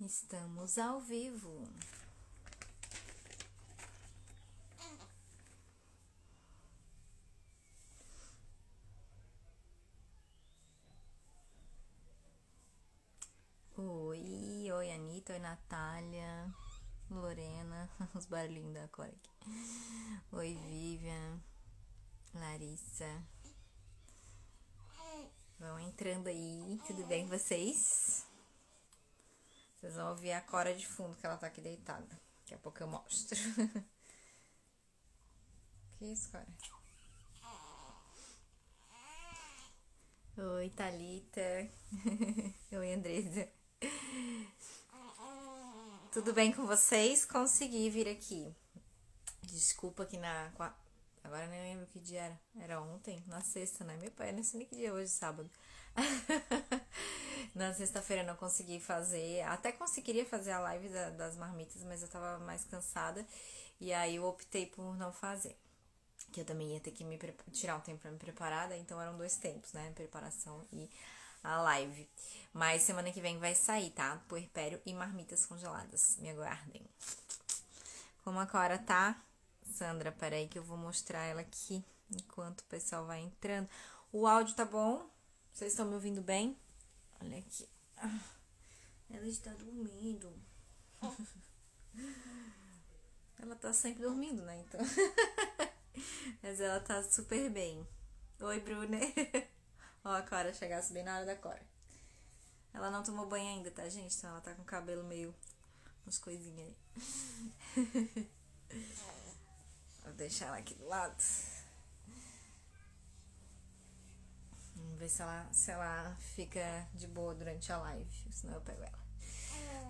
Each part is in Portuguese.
Estamos ao vivo. Oi, Anitta, oi, Natália, Lorena, os barulhinhos da Cora aqui. Oi, Vivian, Larissa. Vão entrando aí, tudo bem com vocês? Vocês vão ouvir a Cora de fundo, que ela tá aqui deitada. Daqui a pouco eu mostro. Que isso, Cora? Oi, Thalita. Oi, Andresa. Tudo bem com vocês? Consegui vir aqui. Desculpa que agora nem lembro que dia era. Era ontem, na sexta, né? Meu pai, não sei nem que dia é hoje, sábado. Na sexta-feira não consegui fazer. Até conseguiria fazer a live das marmitas, mas eu tava mais cansada. E aí eu optei por não fazer. Que eu também ia ter que tirar um tempo pra me preparar. Então eram 2 tempos, né? Preparação e a live. Mas semana que vem vai sair, tá? Puerpério e marmitas congeladas. Me aguardem. Como a Cora tá? Sandra, peraí que eu vou mostrar ela aqui enquanto o pessoal vai entrando. O áudio tá bom? Vocês estão me ouvindo bem? Olha aqui. Ela está dormindo. Ela tá sempre dormindo, né? Então. Mas ela tá super bem. Oi, Bruna. Ó, a Cora chegasse bem na hora da Cora. Ela não tomou banho ainda, tá, gente? Então ela tá com o cabelo meio... umas coisinhas aí. Vou deixar ela aqui do lado. Vamos ver se ela fica de boa durante a live. Senão eu pego ela.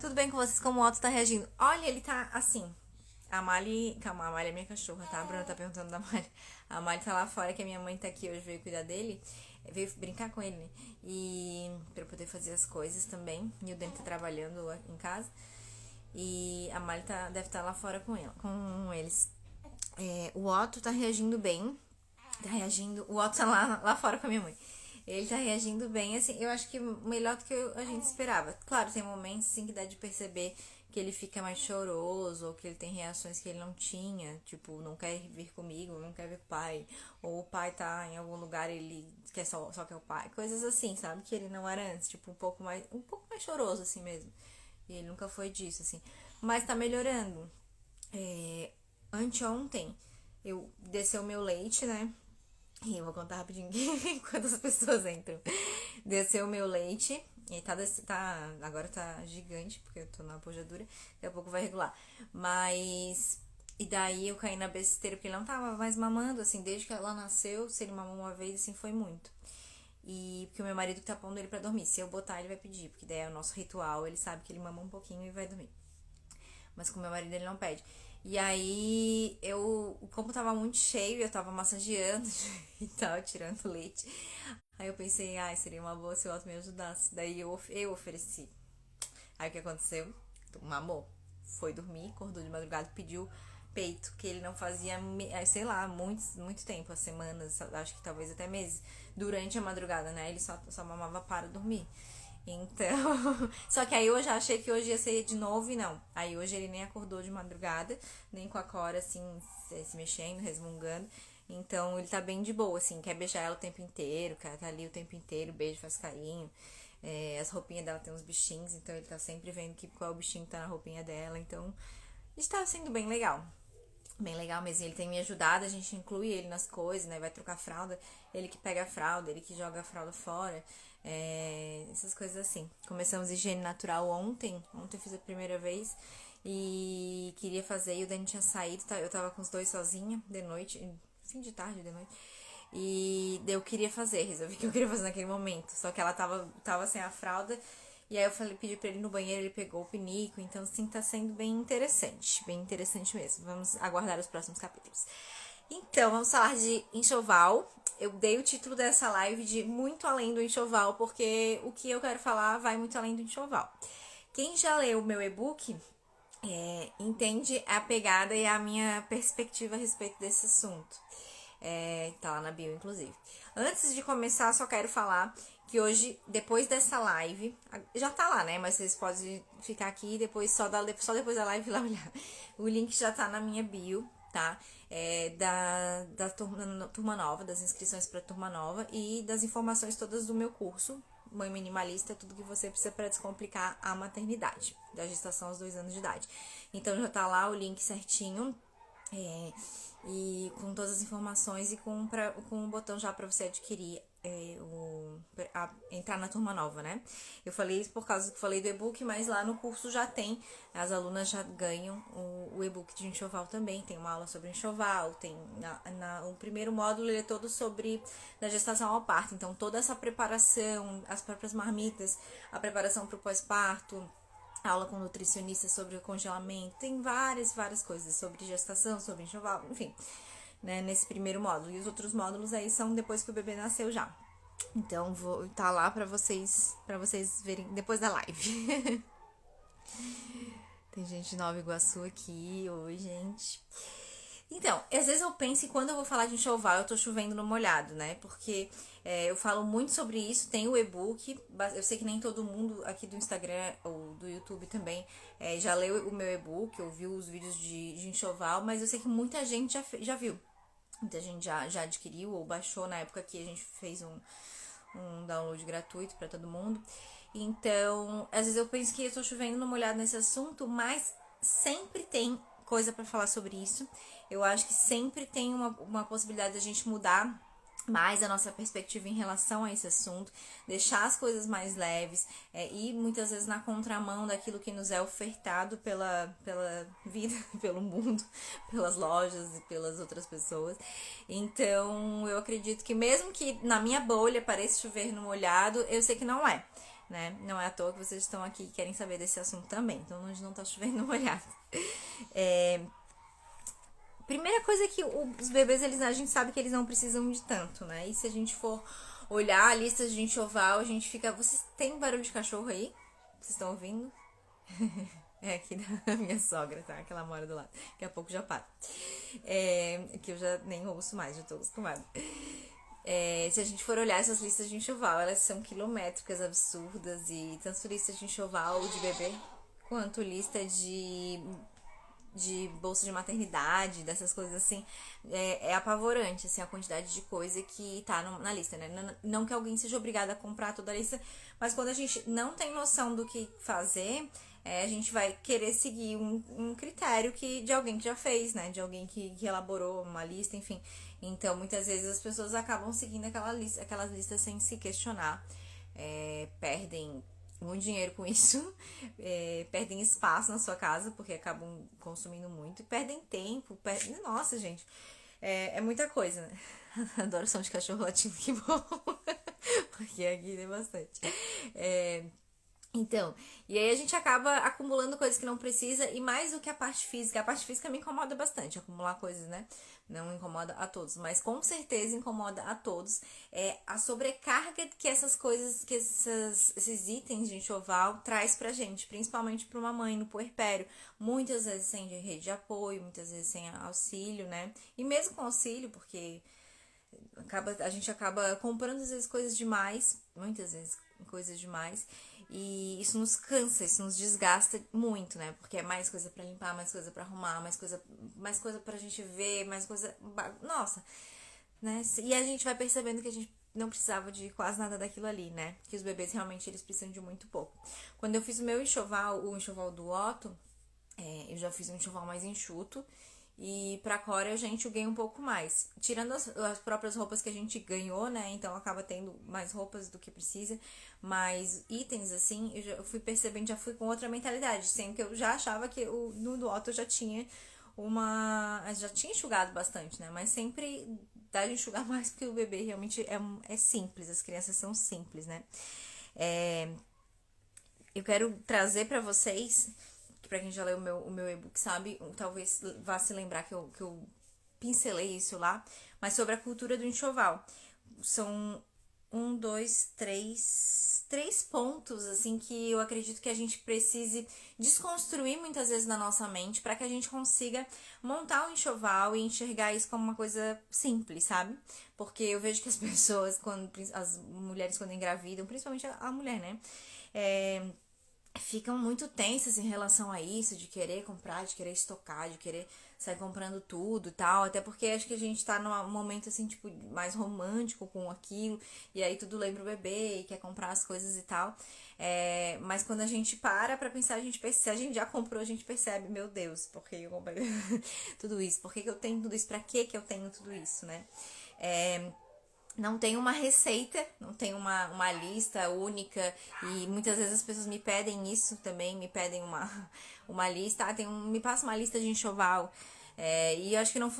Tudo bem com vocês? Como o Otto tá reagindo? Olha, ele tá assim. A Mali... Calma, a Mali é minha cachorra, tá? A Bruna tá perguntando da Mali. A Mali tá lá fora, que a minha mãe tá aqui hoje, veio cuidar dele. Veio brincar com ele, né? E pra eu poder fazer as coisas também. E o Dani tá trabalhando em casa. E a Mali deve estar lá fora com eles. O Otto tá reagindo bem. Tá reagindo... O Otto tá lá fora com a minha mãe. Ele tá reagindo bem, assim, eu acho que melhor do que a gente esperava. Claro, tem momentos, assim, que dá de perceber que ele fica mais choroso, ou que ele tem reações que ele não tinha, tipo, não quer vir comigo, não quer ver o pai, ou o pai tá em algum lugar e ele quer só quer o pai, coisas assim, sabe, que ele não era antes, tipo, um pouco mais choroso, assim mesmo, e ele nunca foi disso, assim, mas tá melhorando. Anteontem, eu desceu o meu leite, né, e eu vou contar rapidinho enquanto as pessoas entram. Desceu o meu leite. E agora tá gigante, porque eu tô na pojadura. Daqui a pouco vai regular. Mas... E daí eu caí na besteira, porque ele não tava mais mamando, assim, desde que ela nasceu. Se ele mamou uma vez, assim, foi muito. E porque o meu marido tá pondo ele pra dormir. Se eu botar, ele vai pedir, porque daí é o nosso ritual. Ele sabe que ele mama um pouquinho e vai dormir. Mas com meu marido ele não pede. E aí como tava muito cheio, eu tava massageando e tal, tirando leite. Aí eu pensei, seria uma boa se o Otto me ajudasse. Daí eu ofereci. Aí o que aconteceu? Mamou. Foi dormir, acordou de madrugada, pediu peito, que ele não fazia, sei lá, muito tempo, semanas, acho que talvez até meses, durante a madrugada, né? Ele só mamava para dormir. Então, só que aí eu já achei que hoje ia ser de novo e não. Aí hoje ele nem acordou de madrugada, nem com a Cora assim, se mexendo, resmungando. Então ele tá bem de boa, assim, quer beijar ela o tempo inteiro, quer tá ali o tempo inteiro, beijo, faz carinho. As roupinhas dela tem uns bichinhos, então ele tá sempre vendo qual é o bichinho que tá na roupinha dela. Então, está sendo bem legal. Bem legal mesmo, ele tem me ajudado, a gente inclui ele nas coisas, né? Vai trocar fralda, ele que pega a fralda, ele que joga a fralda fora, essas coisas assim. Começamos higiene natural ontem eu fiz a primeira vez e queria fazer, e o Dani tinha saído, eu tava com os dois sozinha de noite, fim de tarde, de noite, e eu queria fazer, resolvi que eu queria fazer naquele momento, só que ela tava sem a fralda. E aí eu pedi pra ele ir no banheiro, ele pegou o pinico, então assim tá sendo bem interessante mesmo. Vamos aguardar os próximos capítulos. Então, vamos falar de enxoval. Eu dei o título dessa live de Muito Além do Enxoval, porque o que eu quero falar vai muito além do enxoval. Quem já leu o meu e-book entende a pegada e a minha perspectiva a respeito desse assunto. Tá lá na bio, inclusive. Antes de começar, só quero falar que hoje, depois dessa live, já tá lá, né? Mas vocês podem ficar aqui e depois, só depois da live lá olhar. O link já tá na minha bio, tá? Da turma nova, das inscrições pra turma nova e das informações todas do meu curso, Mãe Minimalista, tudo que você precisa para descomplicar a maternidade, da gestação aos 2 anos de idade. Então já tá lá o link certinho, e com todas as informações e com um botão já para você adquirir, entrar na turma nova, né? Eu falei isso por causa que falei do e-book, mas lá no curso já tem, as alunas já ganham o e-book de enxoval também, tem uma aula sobre enxoval, tem o primeiro módulo ele é todo sobre da gestação ao parto, então toda essa preparação, as próprias marmitas, a preparação para o pós-parto, aula com nutricionista sobre o congelamento, tem várias coisas sobre gestação, sobre enxoval, enfim, né, nesse primeiro módulo. E os outros módulos aí são depois que o bebê nasceu já. Então, vou tá lá pra vocês verem depois da live. Tem gente de Nova Iguaçu aqui, oi, gente. Então, às vezes eu penso que quando eu vou falar de enxoval, eu tô chovendo no molhado, né? Porque eu falo muito sobre isso, tem o e-book, eu sei que nem todo mundo aqui do Instagram ou do YouTube também já leu o meu e-book, ou viu os vídeos de enxoval, mas eu sei que muita gente já viu. Muita gente já adquiriu ou baixou na época que a gente fez um download gratuito pra todo mundo. Então, às vezes eu penso que eu tô chovendo no molhado nesse assunto, mas sempre tem coisa pra falar sobre isso. Eu acho que sempre tem uma possibilidade da gente mudar mais a nossa perspectiva em relação a esse assunto, deixar as coisas mais leves, e muitas vezes na contramão daquilo que nos é ofertado pela vida, pelo mundo, pelas lojas e pelas outras pessoas. Então, eu acredito que mesmo que na minha bolha pareça chover no molhado, eu sei que não é, né? Não é à toa que vocês estão aqui e querem saber desse assunto também. Então, hoje não tá chovendo no molhado. Primeira coisa é que os bebês, a gente sabe que eles não precisam de tanto, né? E se a gente for olhar a lista de enxoval, a gente fica... Vocês têm barulho de cachorro aí? Vocês estão ouvindo? É aqui da minha sogra, tá? Que ela mora do lado. Daqui a pouco já para. Que eu já nem ouço mais, já tô acostumada. Se a gente for olhar essas listas de enxoval, elas são quilométricas, absurdas. E tanto listas de enxoval de bebê, quanto lista de bolsa de maternidade, dessas coisas assim, é apavorante, assim, a quantidade de coisa que tá na lista, né? Não que alguém seja obrigado a comprar toda a lista, mas quando a gente não tem noção do que fazer, a gente vai querer seguir um critério de alguém que já fez, né? De alguém que elaborou uma lista, enfim. Então, muitas vezes as pessoas acabam seguindo aquelas listas sem se questionar, perdem muito dinheiro com isso, perdem espaço na sua casa, porque acabam consumindo muito, e perdem tempo, nossa, gente, é muita coisa, né? Adoro som de cachorro latindo, que bom, porque aqui tem bastante. Então, e aí a gente acaba acumulando coisas que não precisa, e mais do que a parte física me incomoda bastante, acumular coisas, né? Não incomoda a todos, mas com certeza incomoda a todos a sobrecarga que essas coisas, que esses itens de enxoval traz pra gente, principalmente pra uma mãe no puerpério, muitas vezes sem rede de apoio, muitas vezes sem auxílio, né? E mesmo com auxílio, porque a gente acaba comprando às vezes coisas demais, muitas vezes coisas demais, e isso nos cansa, isso nos desgasta muito, né? Porque é mais coisa pra limpar, mais coisa pra arrumar, mais coisa pra gente ver, mais coisa... Nossa, né? E a gente vai percebendo que a gente não precisava de quase nada daquilo ali, né? Que os bebês realmente eles precisam de muito pouco. Quando eu fiz o meu enxoval, o enxoval do Otto, eu já fiz um enxoval mais enxuto. E pra Cora eu já enxuguei um pouco mais. Tirando as próprias roupas que a gente ganhou, né? Então acaba tendo mais roupas do que precisa. Mas itens, assim, eu fui percebendo, já fui com outra mentalidade. Sendo que eu já achava que no do Otto eu já tinha já tinha enxugado bastante, né? Mas sempre dá de enxugar mais porque o bebê realmente é simples. As crianças são simples, né? Eu quero trazer pra vocês... Pra quem já leu o meu e-book sabe, talvez vá se lembrar que eu pincelei isso lá, mas sobre a cultura do enxoval. São três pontos, assim, que eu acredito que a gente precise desconstruir muitas vezes na nossa mente para que a gente consiga montar um enxoval e enxergar isso como uma coisa simples, sabe? Porque eu vejo que as pessoas, as mulheres quando engravidam, principalmente a mulher, né? Ficam muito tensas em relação a isso, de querer comprar, de querer estocar, de querer sair comprando tudo e tal, até porque acho que a gente tá num momento assim, tipo, mais romântico com aquilo, e aí tudo lembra o bebê e quer comprar as coisas e tal. Mas quando a gente para pra pensar, a gente percebe, se a gente já comprou, a gente percebe, meu Deus, por que eu comprei tudo isso? Por que eu tenho tudo isso? Pra que eu tenho tudo isso, né? Não tem uma receita, não tem uma lista única, e muitas vezes as pessoas me pedem isso também, me pedem uma lista, me passa uma lista de enxoval, e eu acho que não,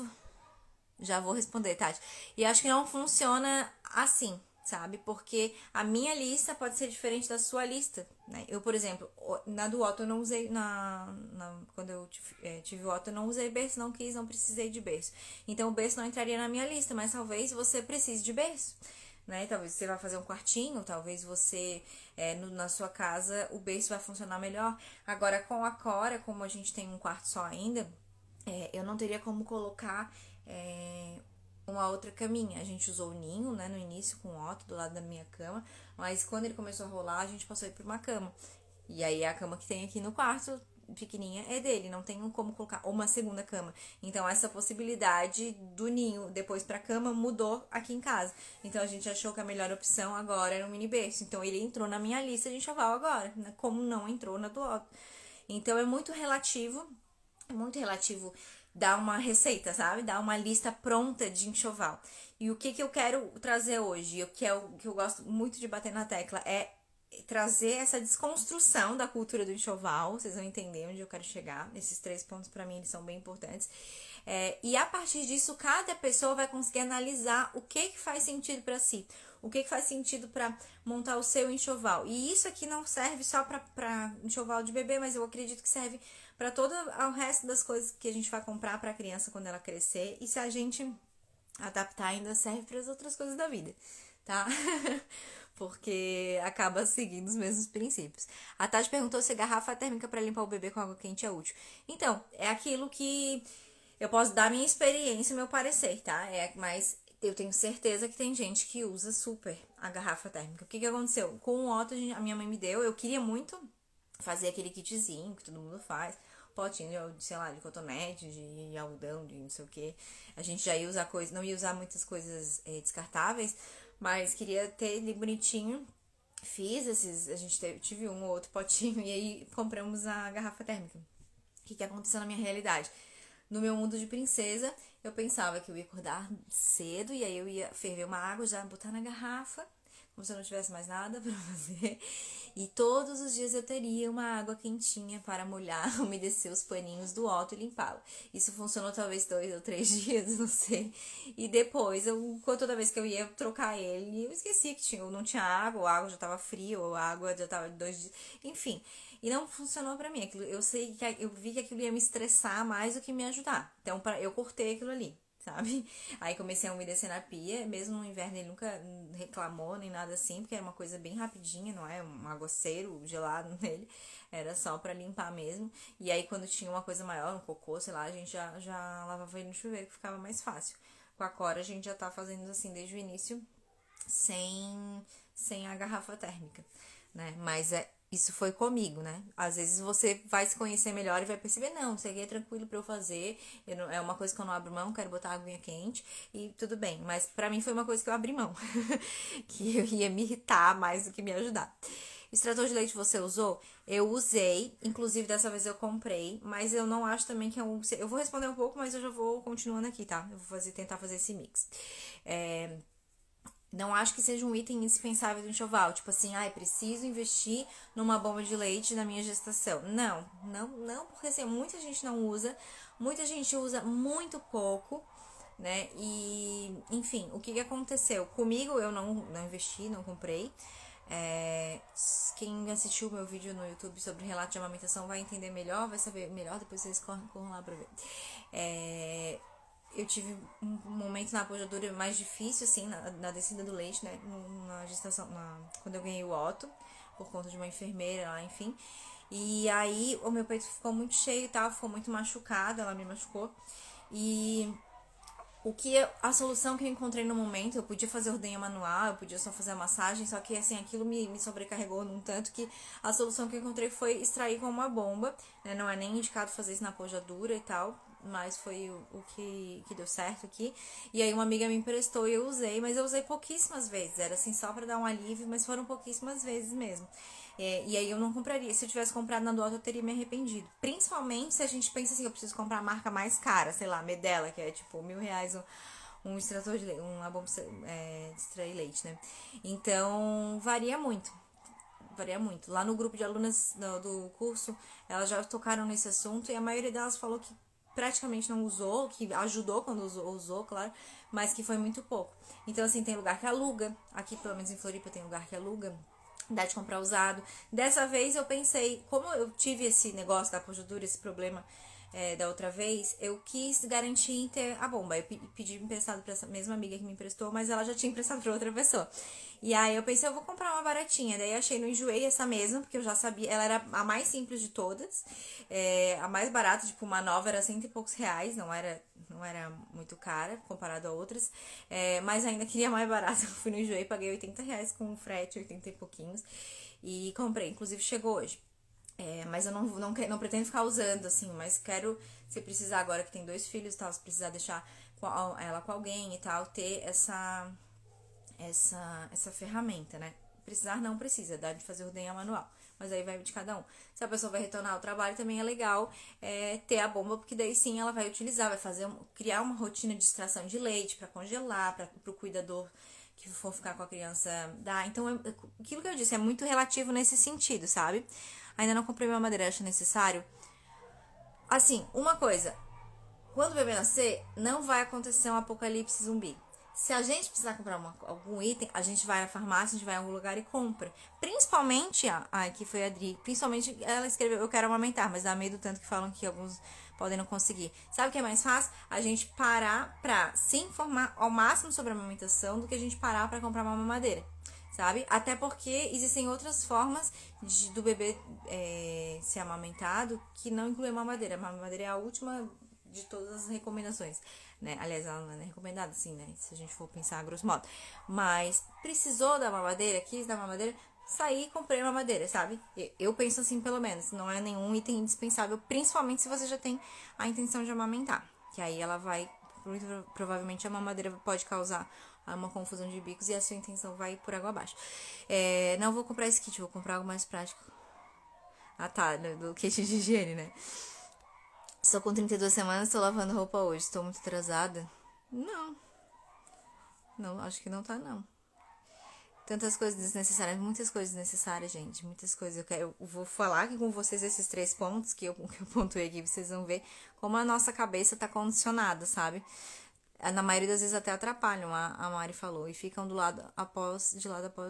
já vou responder, Tati, e eu acho que não funciona assim, sabe, porque a minha lista pode ser diferente da sua lista, né, eu, por exemplo, na do Otto eu não usei, quando eu tive o Otto eu não usei berço, não precisei de berço, então o berço não entraria na minha lista, mas talvez você precise de berço, né, talvez você vá fazer um quartinho, talvez você, na sua casa, o berço vai funcionar melhor. Agora, com a Cora, como a gente tem um quarto só ainda, eu não teria como colocar uma outra caminha. A gente usou o ninho, né, no início com o Otto do lado da minha cama, mas quando ele começou a rolar, a gente passou a ir pra uma cama. E aí a cama que tem aqui no quarto, pequenininha, é dele, não tem como colocar uma segunda cama. Então essa possibilidade do ninho depois pra cama mudou aqui em casa. Então a gente achou que a melhor opção agora era um mini berço. Então ele entrou na minha lista de enxoval agora, né, como não entrou na do Otto. Então é muito relativo dar uma receita, sabe? Dar uma lista pronta de enxoval. E o que eu quero trazer hoje, o que eu gosto muito de bater na tecla é trazer essa desconstrução da cultura do enxoval. Vocês vão entender onde eu quero chegar. Esses três pontos para mim eles são bem importantes. E a partir disso, cada pessoa vai conseguir analisar o que faz sentido para si. O que faz sentido para montar o seu enxoval. E isso aqui não serve só para enxoval de bebê, mas eu acredito que serve para todo o resto das coisas que a gente vai comprar para a criança quando ela crescer. E se a gente adaptar, ainda serve para as outras coisas da vida, tá? Porque acaba seguindo os mesmos princípios. A Tati perguntou se garrafa térmica para limpar o bebê com água quente é útil. Então, é aquilo que eu posso dar minha experiência e meu parecer, tá? Mas eu tenho certeza que tem gente que usa super a garrafa térmica. O que aconteceu? Com o Otto, a minha mãe me deu, eu queria muito fazer aquele kitzinho que todo mundo faz, potinho de, sei lá, de cotonete, de algodão, de não sei o que. A gente já ia usar coisas, não ia usar muitas coisas descartáveis, mas queria ter ele bonitinho. Fiz a gente tive um ou outro potinho e aí compramos a garrafa térmica. O que aconteceu na minha realidade? No meu mundo de princesa, eu pensava que eu ia acordar cedo e aí eu ia ferver uma água, já botar na garrafa, como se eu não tivesse mais nada pra fazer. E todos os dias eu teria uma água quentinha para molhar, umedecer os paninhos do Otto e limpá-lo. Isso funcionou talvez 2 ou 3 dias, não sei. E depois, toda vez que eu ia trocar ele, eu esquecia que eu não tinha água, ou a água já estava fria, ou a água já estava 2 dias. Enfim, e não funcionou pra mim. Eu vi que aquilo ia me estressar mais do que me ajudar. Então eu cortei aquilo ali, sabe? Aí comecei a umedecer na pia. Mesmo no inverno ele nunca reclamou nem nada assim, porque era uma coisa bem rapidinha, não é? Um aguaceiro gelado nele. Era só pra limpar mesmo. E aí quando tinha uma coisa maior, um cocô, sei lá, a gente já lavava ele no chuveiro, que ficava mais fácil. Com a Cora a gente já tá fazendo assim desde o início, sem a garrafa térmica, né? Mas isso foi comigo, né? Às vezes você vai se conhecer melhor e vai perceber, não, isso aqui é tranquilo pra eu fazer, é uma coisa que eu não abro mão, quero botar aguinha quente e tudo bem. Mas pra mim foi uma coisa que eu abri mão, que eu ia me irritar mais do que me ajudar. Extrator de leite você usou? Eu usei, inclusive dessa vez eu comprei, mas eu não acho também que é um... Eu vou responder um pouco, mas eu já vou continuando aqui, tá? Eu vou tentar fazer esse mix. Não acho que seja um item indispensável do enxoval. Tipo assim, preciso investir numa bomba de leite na minha gestação. Não, porque assim, muita gente não usa. Muita gente usa muito pouco, né? E, enfim, o que aconteceu? Comigo eu não investi, não comprei. Quem assistiu o meu vídeo no YouTube sobre relato de amamentação vai entender melhor, vai saber melhor, depois vocês corram lá pra ver. eu tive um momento na pojadura mais difícil, assim, na descida do leite, né? Na gestação, quando eu ganhei o Otto, por conta de uma enfermeira lá, enfim. E aí o meu peito ficou muito cheio e tal, ficou muito machucado, ela me machucou. E a solução que eu encontrei no momento, eu podia fazer ordenha manual, eu podia só fazer a massagem, só que assim, aquilo me sobrecarregou num tanto que a solução que eu encontrei foi extrair com uma bomba, né? Não é nem indicado fazer isso na pojadura e tal, mas foi o que deu certo aqui. E aí uma amiga me emprestou e eu usei, mas eu usei pouquíssimas vezes, era assim só pra dar um alívio, mas foram pouquíssimas vezes mesmo. E aí eu não compraria. Se eu tivesse comprado na Dualto, eu teria me arrependido. Principalmente se a gente pensa assim, eu preciso comprar a marca mais cara, sei lá, Medela, que é tipo R$ 1.000 um extrator de leite, uma bomba de extrair leite, né? Então, varia muito. Varia muito. Lá no grupo de alunas do curso, elas já tocaram nesse assunto e a maioria delas falou que praticamente não usou, que ajudou quando usou, claro, mas que foi muito pouco. Então, assim, tem lugar que aluga. Aqui, pelo menos em Floripa, tem lugar que aluga. Dá de comprar usado. Dessa vez eu pensei, como eu tive esse negócio da conjuntura, esse problema da outra vez, eu quis garantir em ter a bomba. Eu pedi emprestado pra essa mesma amiga que me emprestou, mas ela já tinha emprestado pra outra pessoa. E aí eu pensei, eu vou comprar uma baratinha. Daí achei no Enjoei essa mesma, porque eu já sabia, ela era a mais simples de todas. A mais barata, tipo, uma nova era R$ 100 e poucos, não era muito cara comparado a outras, mas ainda queria mais barato. Eu fui no Enjoei, paguei R$ 80 com frete, 80 e pouquinhos, e comprei. Inclusive chegou hoje. Mas eu não pretendo ficar usando, assim, mas quero, se precisar agora que tem 2 filhos e tal, se precisar deixar ela com alguém e tal, ter essa ferramenta, né? Precisar não precisa, dá de fazer ordenha manual, mas aí vai de cada um. Se a pessoa vai retornar ao trabalho, também é legal ter a bomba, porque daí sim ela vai utilizar, vai criar uma rotina de extração de leite para congelar, para o cuidador que for ficar com a criança dar. Então, aquilo que eu disse é muito relativo nesse sentido, sabe? Ainda não comprei mamadeira, acho necessário. Assim, uma coisa, quando o bebê nascer, não vai acontecer um apocalipse zumbi. Se a gente precisar comprar algum item, a gente vai na farmácia, a gente vai em algum lugar e compra. Principalmente, aqui foi a Adri, principalmente ela escreveu, eu quero amamentar, mas dá medo tanto que falam que alguns podem não conseguir. Sabe o que é mais fácil? A gente parar pra se informar ao máximo sobre a amamentação do que a gente parar pra comprar uma mamadeira. Sabe? Até porque existem outras formas do bebê ser amamentado que não incluem a mamadeira. A mamadeira é a última de todas as recomendações, né? Aliás, ela não é recomendada, assim, né? Se a gente for pensar a grosso modo. Mas precisou da mamadeira, quis da mamadeira, saí e comprei uma mamadeira, sabe? Eu penso assim, pelo menos. Não é nenhum item indispensável, principalmente se você já tem a intenção de amamentar. Que aí ela vai, muito provavelmente a mamadeira pode causar uma confusão de bicos e a sua intenção vai por água abaixo. Não vou comprar esse kit, vou comprar algo mais prático. Ah, tá, do kit de higiene, né? Estou com 32 semanas, estou lavando roupa hoje. Estou muito atrasada? Não. Não, acho que não tá, não. Tantas coisas desnecessárias, muitas coisas necessárias, gente. Muitas coisas. Eu vou falar aqui com vocês esses 3 pontos que eu pontuei aqui. Vocês vão ver como a nossa cabeça tá condicionada, sabe? Na maioria das vezes até atrapalham, a Mari falou, e ficam de lado após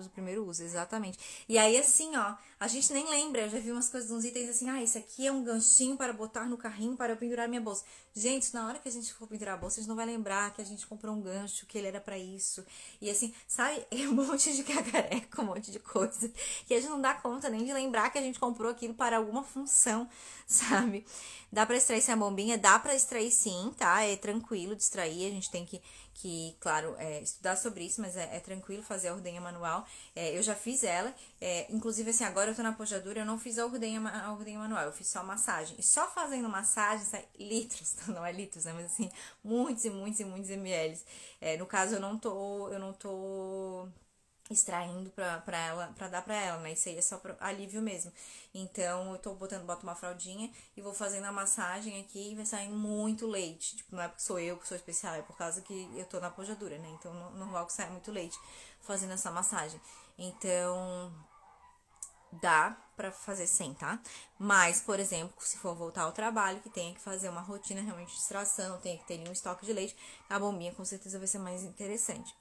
o primeiro uso, exatamente. E aí, assim, ó, a gente nem lembra, eu já vi umas coisas, uns itens assim, esse aqui é um ganchinho para botar no carrinho para eu pendurar minha bolsa. Gente, na hora que a gente for pendurar a bolsa, a gente não vai lembrar que a gente comprou um gancho, que ele era para isso. E assim, sabe, é um monte de cacareco, um monte de coisa, que a gente não dá conta nem de lembrar que a gente comprou aquilo para alguma função, sabe? Dá pra extrair sem a bombinha? Dá pra extrair sim, tá? É tranquilo de extrair, a gente tem que claro, estudar sobre isso, mas é tranquilo fazer a ordenha manual. Eu já fiz ela, inclusive assim, agora eu tô na pojadura, eu não fiz a ordenha manual, eu fiz só massagem. E só fazendo massagem sai litros, não é litros, né? Mas assim, muitos e muitos e muitos ml. No caso, eu não tô extraindo pra dar pra ela, né? Isso aí é só pra alívio mesmo. Então, eu boto uma fraldinha e vou fazendo a massagem aqui e vai saindo muito leite. Tipo, não é porque sou eu que sou especial, é por causa que eu tô na pojadura, né? Então, normal que saia muito leite fazendo essa massagem. Então, dá pra fazer sem, tá? Mas, por exemplo, se for voltar ao trabalho, que tenha que fazer uma rotina realmente de extração, tem que ter ali um estoque de leite, a bombinha com certeza vai ser mais interessante.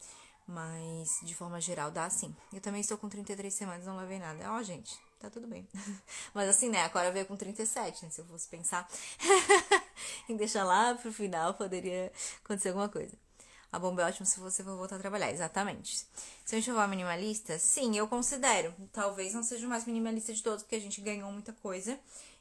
Mas, de forma geral, dá sim. Eu também estou com 33 semanas, não lavei nada. Ó, gente, tá tudo bem. Mas assim, né, a Cora veio com 37, né? Se eu fosse pensar em deixar lá pro final, poderia acontecer alguma coisa. A bomba é ótima se você for voltar a trabalhar, exatamente. Se eu enxoval minimalista, sim, eu considero. Talvez não seja o mais minimalista de todos, porque a gente ganhou muita coisa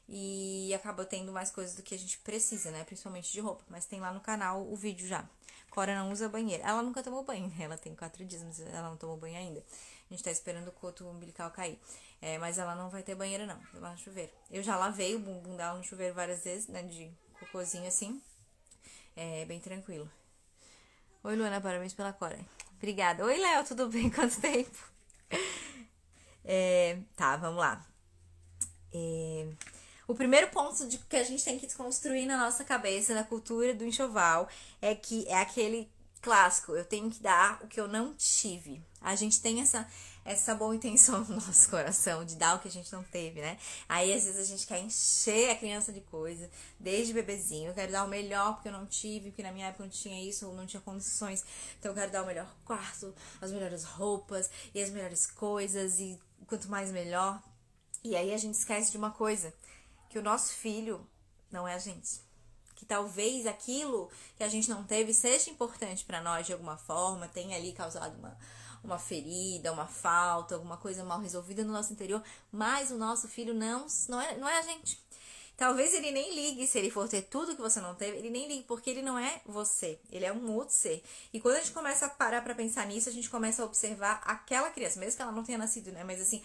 e acaba tendo mais coisas do que a gente precisa, né? Principalmente de roupa. Mas tem lá no canal o vídeo já. Cora não usa banheiro. Ela nunca tomou banho, né? Ela tem 4 dias, mas ela não tomou banho ainda. A gente tá esperando o coto umbilical cair. Mas ela não vai ter banheiro, não. Lá no chuveiro. Eu já lavei o bumbum dela no chuveiro várias vezes, né? De cocôzinho assim. É bem tranquilo. Oi, Luana, parabéns pela Cora. Obrigada. Oi, Léo, tudo bem? Quanto tempo? Tá, vamos lá. O primeiro ponto que a gente tem que desconstruir na nossa cabeça, na cultura do enxoval, é que é aquele clássico, eu tenho que dar o que eu não tive. A gente tem essa boa intenção no nosso coração de dar o que a gente não teve, né? Aí às vezes a gente quer encher a criança de coisa, desde bebezinho. Eu quero dar o melhor porque eu não tive, porque na minha época não tinha isso ou não tinha condições. Então eu quero dar o melhor quarto, as melhores roupas e as melhores coisas e quanto mais melhor. E aí a gente esquece de uma coisa, que o nosso filho não é a gente. Que talvez aquilo que a gente não teve seja importante pra nós de alguma forma, tenha ali causado uma ferida, uma falta, alguma coisa mal resolvida no nosso interior, mas o nosso filho não é a gente. Talvez ele nem ligue se ele for ter tudo que você não teve, ele nem ligue porque ele não é você, ele é um outro ser. E quando a gente começa a parar pra pensar nisso, a gente começa a observar aquela criança, mesmo que ela não tenha nascido, né? Mas assim,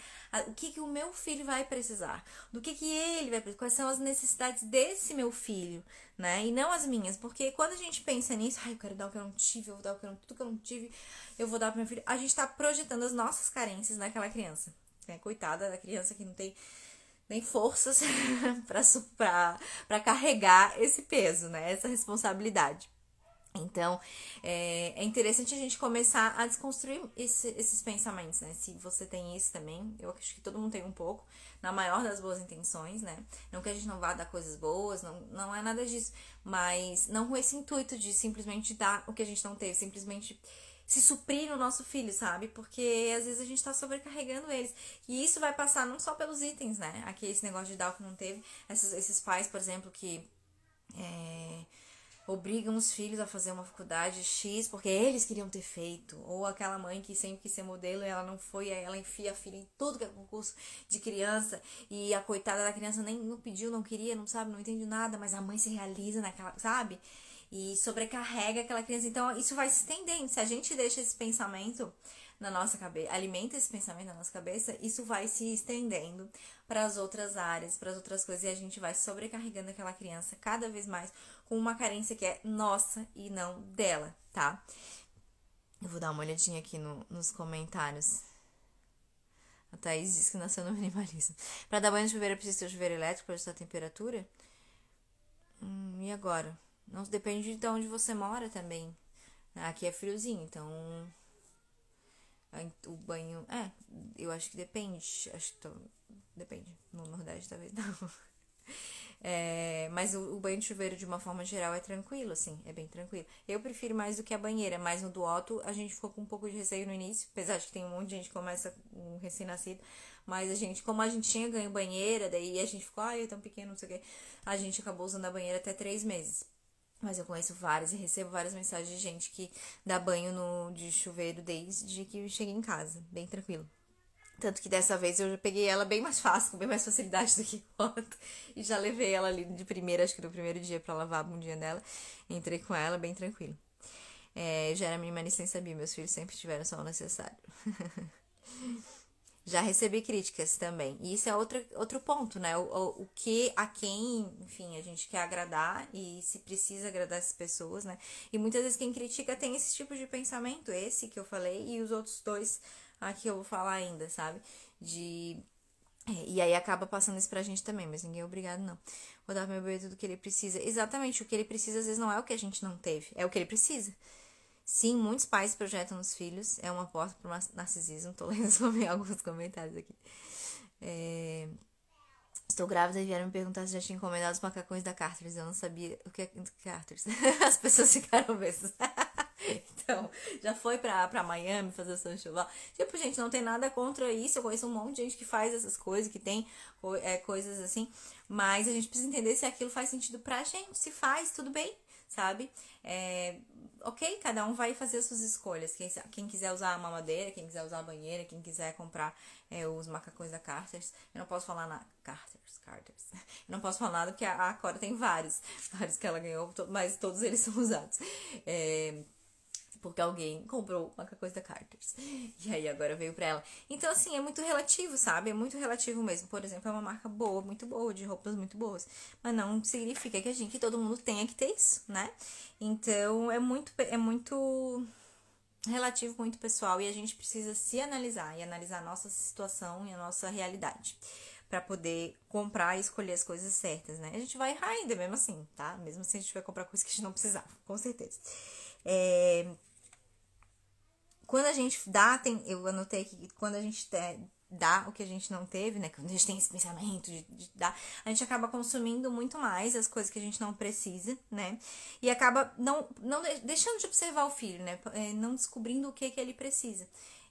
o que o meu filho vai precisar? Do que ele vai precisar? Quais são as necessidades desse meu filho, né? E não as minhas, porque quando a gente pensa nisso, eu quero dar o que eu não tive, eu vou dar tudo que eu não tive, eu vou dar pro meu filho. A gente tá projetando as nossas carências naquela criança, né? Coitada da criança que não tem nem forças para carregar esse peso, né? Essa responsabilidade. Então, é interessante a gente começar a desconstruir esses pensamentos, né? Se você tem isso também, eu acho que todo mundo tem um pouco, na maior das boas intenções, né? Não que a gente não vá dar coisas boas, não é nada disso, mas não com esse intuito de simplesmente dar o que a gente não teve, simplesmente se suprir no nosso filho, sabe? Porque às vezes a gente tá sobrecarregando eles. E isso vai passar não só pelos itens, né? Aqui esse negócio de dar o que não teve. Esses pais, por exemplo, que obrigam os filhos a fazer uma faculdade X porque eles queriam ter feito. Ou aquela mãe que sempre quis ser modelo e ela não foi, aí ela enfia a filha em tudo que é concurso de criança e a coitada da criança nem não pediu, não queria, não sabe, não entende nada, mas a mãe se realiza naquela, sabe? E sobrecarrega aquela criança. Então, isso vai se estendendo. Se a gente deixa esse pensamento na nossa cabeça, alimenta esse pensamento na nossa cabeça, isso vai se estendendo para as outras áreas, para as outras coisas, e a gente vai sobrecarregando aquela criança cada vez mais com uma carência que é nossa e não dela, tá? Eu vou dar uma olhadinha aqui nos comentários. A Thaís diz que nasceu no minimalismo. Para dar banho no chuveiro, precisa ter o chuveiro elétrico para ajustar a temperatura? E agora? Não depende de onde você mora também. Aqui é friozinho, então o banho. Eu acho que depende. Depende. No Nordeste talvez não. Mas o banho de chuveiro, de uma forma geral, é tranquilo, assim, é bem tranquilo. Eu prefiro mais do que a banheira, mas no do Otto a gente ficou com um pouco de receio no início, apesar de que tem um monte de gente que começa com um recém-nascido, mas como a gente tinha ganho banheira, daí a gente ficou, é tão pequeno, não sei o que, a gente acabou usando a banheira até 3 meses. Mas eu conheço várias e recebo várias mensagens de gente que dá banho de chuveiro desde que eu cheguei em casa, bem tranquilo. Tanto que dessa vez eu já peguei ela bem mais fácil, com bem mais facilidade do que ontem. E já levei ela ali de primeira, acho que no primeiro dia, pra lavar a bundinha dela. Entrei com ela, bem tranquilo. Já era minimalista nem sabia, meus filhos sempre tiveram só o necessário. Já recebi críticas também. E isso é outro ponto, né? O que, a quem, enfim, a gente quer agradar e se precisa agradar essas pessoas, né? E muitas vezes quem critica tem esse tipo de pensamento, esse que eu falei, e os outros dois aqui eu vou falar ainda, sabe? E aí acaba passando isso pra gente também, mas ninguém é obrigado, não. Vou dar pro meu bebê tudo que ele precisa. Exatamente, o que ele precisa às vezes não é o que a gente não teve, é o que ele precisa. Sim, muitos pais projetam nos filhos. É uma porta pro narcisismo. Tô lendo sobre alguns comentários aqui. Estou grávida e vieram me perguntar se já tinha encomendado os macacões da Carters. Eu não sabia o que é Carters. As pessoas ficaram bestas. Então, já foi pra Miami fazer o seu enxoval. Tipo, gente, não tem nada contra isso. Eu conheço um monte de gente que faz essas coisas, que tem coisas assim. Mas a gente precisa entender se aquilo faz sentido pra gente. Se faz, tudo bem, sabe? Ok, cada um vai fazer as suas escolhas. Quem quiser usar a mamadeira, quem quiser usar a banheira, quem quiser comprar os macacões da Carter's. Eu não posso falar na Carter's. Eu não posso falar nada porque a Cora tem vários que ela ganhou, mas todos eles são usados. Porque alguém comprou macacões da Carter's. E aí agora veio pra ela. Então, assim, é muito relativo, sabe? É muito relativo mesmo. Por exemplo, é uma marca boa, muito boa, de roupas muito boas. Mas não significa que todo mundo tenha que ter isso, né? Então, é muito relativo, muito pessoal. E a gente precisa se analisar e analisar a nossa situação e a nossa realidade. Pra poder comprar e escolher as coisas certas, né? A gente vai errar ainda, mesmo assim, tá? Mesmo assim, a gente vai comprar coisas que a gente não precisava, com certeza. Quando a gente dá, eu anotei que quando a gente dá o que a gente não teve, né? Quando a gente tem esse pensamento de dar, a gente acaba consumindo muito mais as coisas que a gente não precisa, né? E acaba não deixando de observar o filho, né? Não descobrindo o que ele precisa.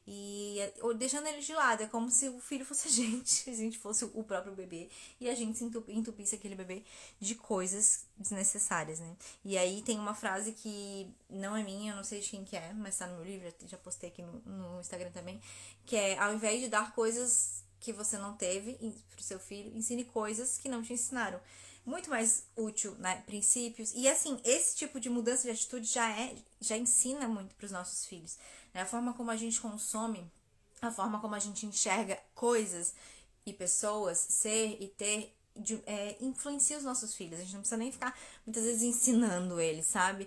E deixando ele de lado, é como se o filho fosse a gente fosse o próprio bebê e a gente entupisse aquele bebê de coisas desnecessárias, né? E aí tem uma frase que não é minha, eu não sei de quem que é, mas tá no meu livro, já postei aqui no Instagram também, que é: ao invés de dar coisas que você não teve pro seu filho, ensine coisas que não te ensinaram. Muito mais útil, né? Princípios. E assim, esse tipo de mudança de atitude já ensina muito pros nossos filhos. Né? A forma como a gente consome, a forma como a gente enxerga coisas e pessoas, ser e ter, influencia os nossos filhos. A gente não precisa nem ficar muitas vezes ensinando eles, sabe?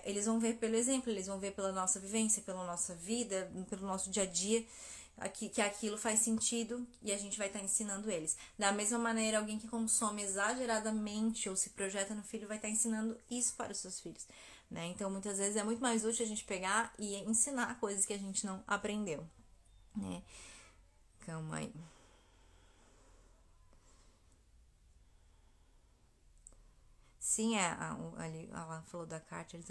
Eles vão ver pelo exemplo, eles vão ver pela nossa vivência, pela nossa vida, pelo nosso dia a dia, que aquilo faz sentido e a gente vai estar ensinando eles. Da mesma maneira, alguém que consome exageradamente ou se projeta no filho vai estar ensinando isso para os seus filhos. Né? Então, muitas vezes é muito mais útil a gente pegar e ensinar coisas que a gente não aprendeu. Né? Calma aí. Sim, ali ela falou da Carter's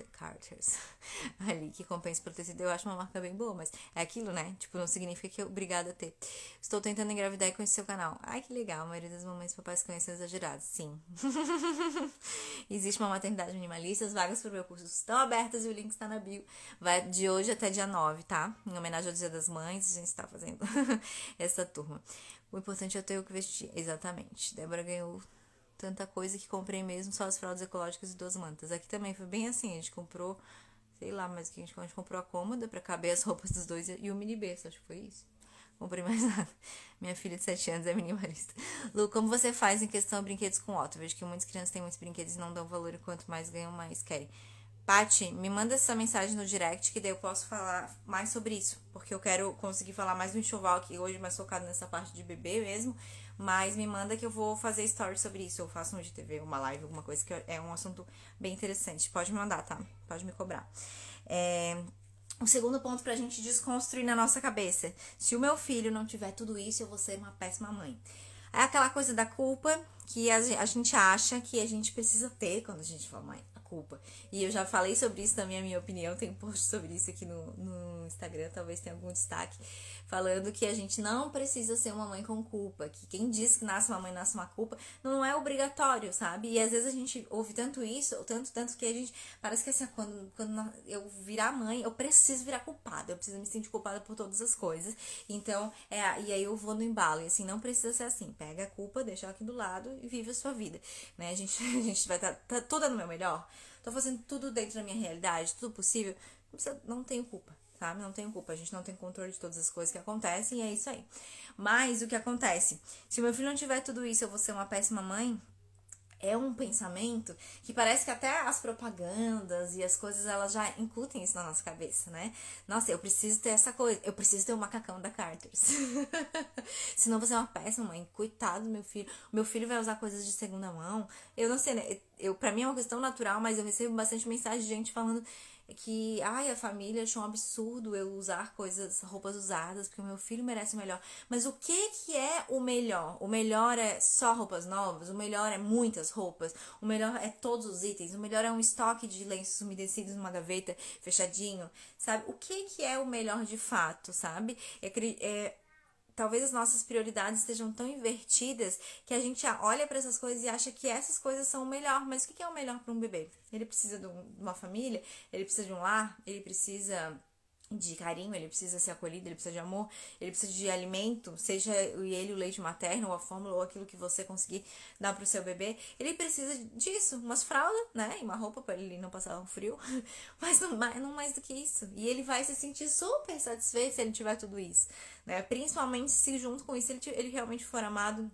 ali, que compensa por ter sido. Eu acho uma marca bem boa, mas é aquilo, né? Tipo, não significa que é obrigada a ter. Estou tentando engravidar e conhecer seu canal. Ai, que legal, a maioria das mamães e papais conhecem exagerados. Sim. Existe uma maternidade minimalista, as vagas para o meu curso estão abertas e o link está na bio. Vai de hoje até dia 9, tá? Em homenagem ao Dia das Mães, a gente está fazendo essa turma. O importante é ter o que vestir. Exatamente. Débora ganhou tanta coisa que comprei mesmo só as fraldas ecológicas e 2 mantas. Aqui também foi bem assim, a gente comprou, sei lá, mas que a gente comprou a cômoda pra caber as roupas dos dois e o mini berço, acho que foi isso. Comprei mais nada. Minha filha de 7 anos é minimalista. Lu, como você faz em questão de brinquedos com Otto? Vejo que muitas crianças têm muitos brinquedos e não dão valor e quanto mais ganham, mais querem. Paty, me manda essa mensagem no direct que daí eu posso falar mais sobre isso. Porque eu quero conseguir falar mais do enxoval aqui hoje, mais focado nessa parte de bebê mesmo. Mas me manda que eu vou fazer stories sobre isso. Eu faço um de TV, uma live, alguma coisa que é um assunto bem interessante. Pode me mandar, tá? Pode me cobrar. O segundo ponto pra gente desconstruir na nossa cabeça. Se o meu filho não tiver tudo isso, eu vou ser uma péssima mãe. É aquela coisa da culpa que a gente acha que a gente precisa ter quando a gente fala mãe. Culpa. E eu já falei sobre isso também, a minha opinião, tem um post sobre isso aqui no Instagram, talvez tenha algum destaque, falando que a gente não precisa ser uma mãe com culpa, que quem diz que nasce uma mãe, nasce uma culpa, não é obrigatório, sabe? E às vezes a gente ouve tanto isso, tanto que a gente, parece que assim, quando eu virar mãe, eu preciso virar culpada, eu preciso me sentir culpada por todas as coisas, então, e aí eu vou no embalo, e assim, não precisa ser assim, pega a culpa, deixa ela aqui do lado e vive a sua vida, né? A gente vai estar toda no meu melhor, tô fazendo tudo dentro da minha realidade, tudo possível, não tenho culpa, sabe? Não tenho culpa, a gente não tem controle de todas as coisas que acontecem e é isso aí. Mas o que acontece? Se o meu filho não tiver tudo isso, eu vou ser uma péssima mãe? É um pensamento que parece que até as propagandas e as coisas, elas já incutem isso na nossa cabeça, né? Nossa, eu preciso ter essa coisa, eu preciso ter um macacão da Carter's. Senão você é uma péssima mãe. Coitado do meu filho. O meu filho vai usar coisas de segunda mão. Eu não sei, né? Pra mim é uma questão natural, mas eu recebo bastante mensagem de gente falando: que, ai, a família achou um absurdo eu usar roupas usadas, porque o meu filho merece o melhor. Mas o que é o melhor? O melhor é só roupas novas? O melhor é muitas roupas? O melhor é todos os itens? O melhor é um estoque de lenços umedecidos numa gaveta fechadinho? Sabe? O que é o melhor de fato, sabe? Talvez as nossas prioridades estejam tão invertidas que a gente olha para essas coisas e acha que essas coisas são o melhor. Mas o que é o melhor para um bebê? Ele precisa de uma família, ele precisa de um lar, ele precisa de carinho, ele precisa ser acolhido, ele precisa de amor, ele precisa de alimento, seja ele o leite materno, ou a fórmula, ou aquilo que você conseguir dar pro seu bebê. Ele precisa disso, umas fraldas, né, e uma roupa para ele não passar um frio, mas não mais do que isso. E ele vai se sentir super satisfeito se ele tiver tudo isso, né, principalmente se junto com isso ele realmente for amado,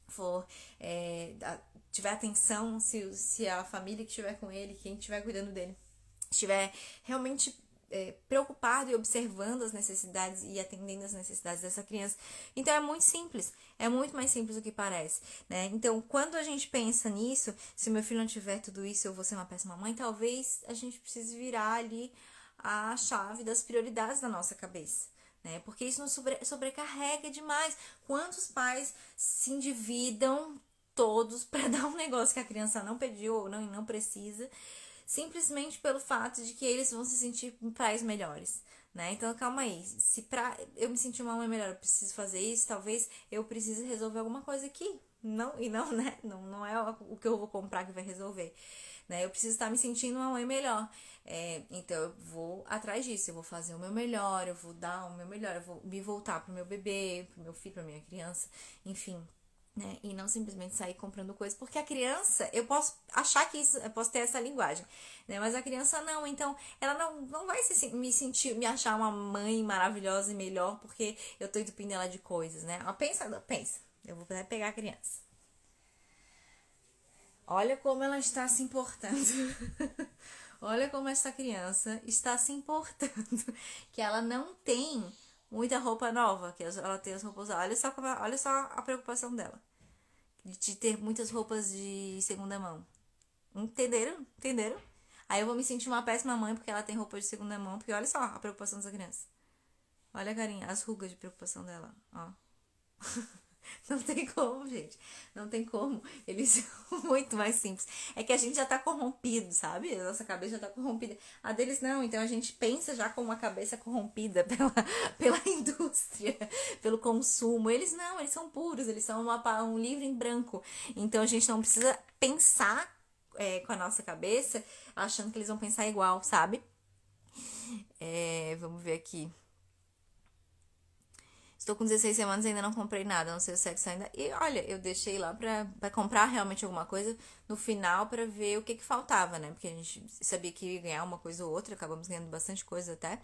for tiver atenção, se a família que estiver com ele, quem estiver cuidando dele, estiver realmente preocupado e observando as necessidades e atendendo as necessidades dessa criança. Então é muito simples, é muito mais simples do que parece, né? Então, quando a gente pensa nisso, se meu filho não tiver tudo isso, eu vou ser uma péssima mãe, talvez a gente precise virar ali a chave das prioridades da nossa cabeça, né? Porque isso nos sobrecarrega demais. Quantos pais se endividam todos para dar um negócio que a criança não pediu ou não precisa, simplesmente pelo fato de que eles vão se sentir pais melhores, né? Então, calma aí. Se pra eu me sentir uma mãe melhor, eu preciso fazer isso, talvez eu precise resolver alguma coisa aqui. Não, né? Não é o que eu vou comprar que vai resolver, né? Eu preciso estar me sentindo uma mãe melhor. Então, eu vou atrás disso. Eu vou fazer o meu melhor, eu vou dar o meu melhor, eu vou me voltar pro meu bebê, pro meu filho, pra minha criança, enfim. Né? E não simplesmente sair comprando coisas, porque a criança, eu posso achar que isso, eu posso ter essa linguagem, né? Mas a criança não, então ela não vai me achar uma mãe maravilhosa e melhor porque eu tô entupindo ela de coisas, né? Ela pensa, eu vou pegar a criança. Olha como ela está se importando. Olha como essa criança está se importando. Que ela não tem muita roupa nova, que ela tem as roupas. Olha só a preocupação dela. De ter muitas roupas de segunda mão. Entenderam? Entenderam? Aí eu vou me sentir uma péssima mãe porque ela tem roupa de segunda mão. Porque olha só a preocupação dessa criança. Olha a carinha, as rugas de preocupação dela. Ó. Não tem como, gente. Não tem como. Eles são muito mais simples. É que a gente já tá corrompido, sabe? A nossa cabeça já tá corrompida. A deles não. Então a gente pensa já com uma cabeça corrompida pela indústria, pelo consumo. Eles não, eles são puros, eles são um livro em branco. Então a gente não precisa pensar com a nossa cabeça achando que eles vão pensar igual, sabe? Vamos ver aqui. Estou com 16 semanas e ainda não comprei nada, não sei o sexo ainda. E olha, eu deixei lá pra comprar realmente alguma coisa no final pra ver o que faltava, né? Porque a gente sabia que ia ganhar uma coisa ou outra, acabamos ganhando bastante coisa até.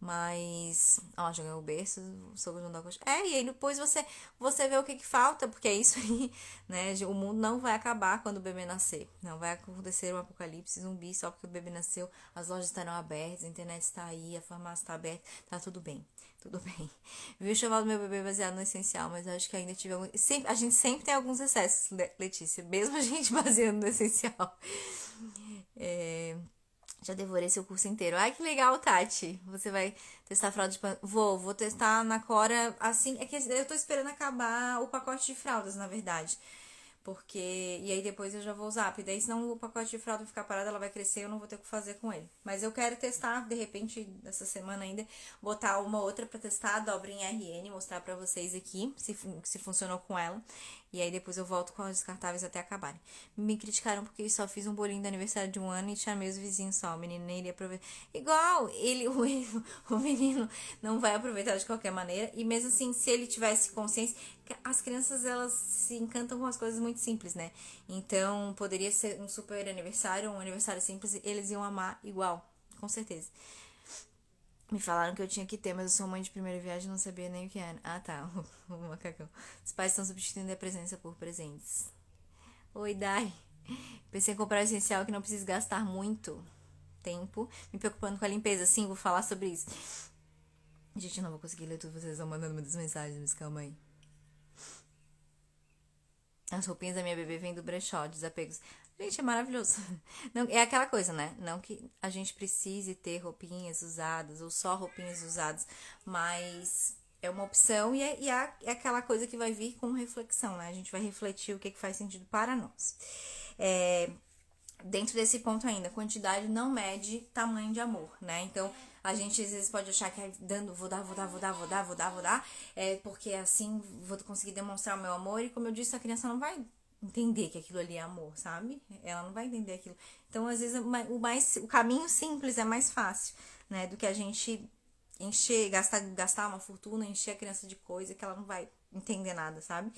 Mas, ó, já ganhou o berço, o sogro não dá coisa. E aí depois você vê o que falta, porque é isso aí, né? O mundo não vai acabar quando o bebê nascer. Não vai acontecer um apocalipse zumbi só porque o bebê nasceu, as lojas estarão abertas, a internet está aí, a farmácia está aberta, tá tudo bem. Tudo bem. Vi o enxoval do meu bebê baseado no essencial, mas eu acho que ainda tive algum. A gente sempre tem alguns excessos, Letícia, mesmo a gente baseando no essencial. Já devorei seu curso inteiro. Ai, que legal, Tati. Você vai testar fralda de pano. Vou testar na Cora assim. É que eu tô esperando acabar o pacote de fraldas, na verdade. Porque. E aí depois eu já vou usar. Porque daí, senão o pacote de fralda ficar parado, ela vai crescer e eu não vou ter o que fazer com ele. Mas eu quero testar, de repente, essa semana ainda, botar uma outra pra testar, a dobra em RN, mostrar pra vocês aqui se funcionou com ela. E aí depois eu volto com as descartáveis até acabarem. Me criticaram porque eu só fiz um bolinho de aniversário de 1 ano e chamei os vizinhos só. O menino nem iria aproveitar. Igual, o menino não vai aproveitar de qualquer maneira. E mesmo assim, se ele tivesse consciência, as crianças, elas se encantam com as coisas muito simples, né? Então, poderia ser um super aniversário, um aniversário simples, eles iam amar igual, com certeza. Me falaram que eu tinha que ter, mas eu sou mãe de primeira viagem e não sabia nem o que era. Ah, tá. O macacão. Os pais estão substituindo a presença por presentes. Oi, Dai. Pensei em comprar essencial que não precisa gastar muito tempo. Me preocupando com a limpeza. Sim, vou falar sobre isso. Gente, eu não vou conseguir ler tudo. Vocês estão mandando muitas mensagens, mas calma aí. As roupinhas da minha bebê vêm do brechó, Desapegos. Gente, é maravilhoso. Não, é aquela coisa, né? Não que a gente precise ter roupinhas usadas ou só roupinhas usadas, mas é uma opção é aquela coisa que vai vir com reflexão, né? A gente vai refletir o que faz sentido para nós. Dentro desse ponto ainda, quantidade não mede tamanho de amor, né? Então, a gente às vezes pode achar que é dando, vou dar, porque assim vou conseguir demonstrar o meu amor, e como eu disse, a criança não vai entender que aquilo ali é amor, sabe? Ela não vai entender aquilo. Então, às vezes, o caminho simples é mais fácil, né? Do que a gente gastar uma fortuna, encher a criança de coisa que ela não vai entender nada, sabe?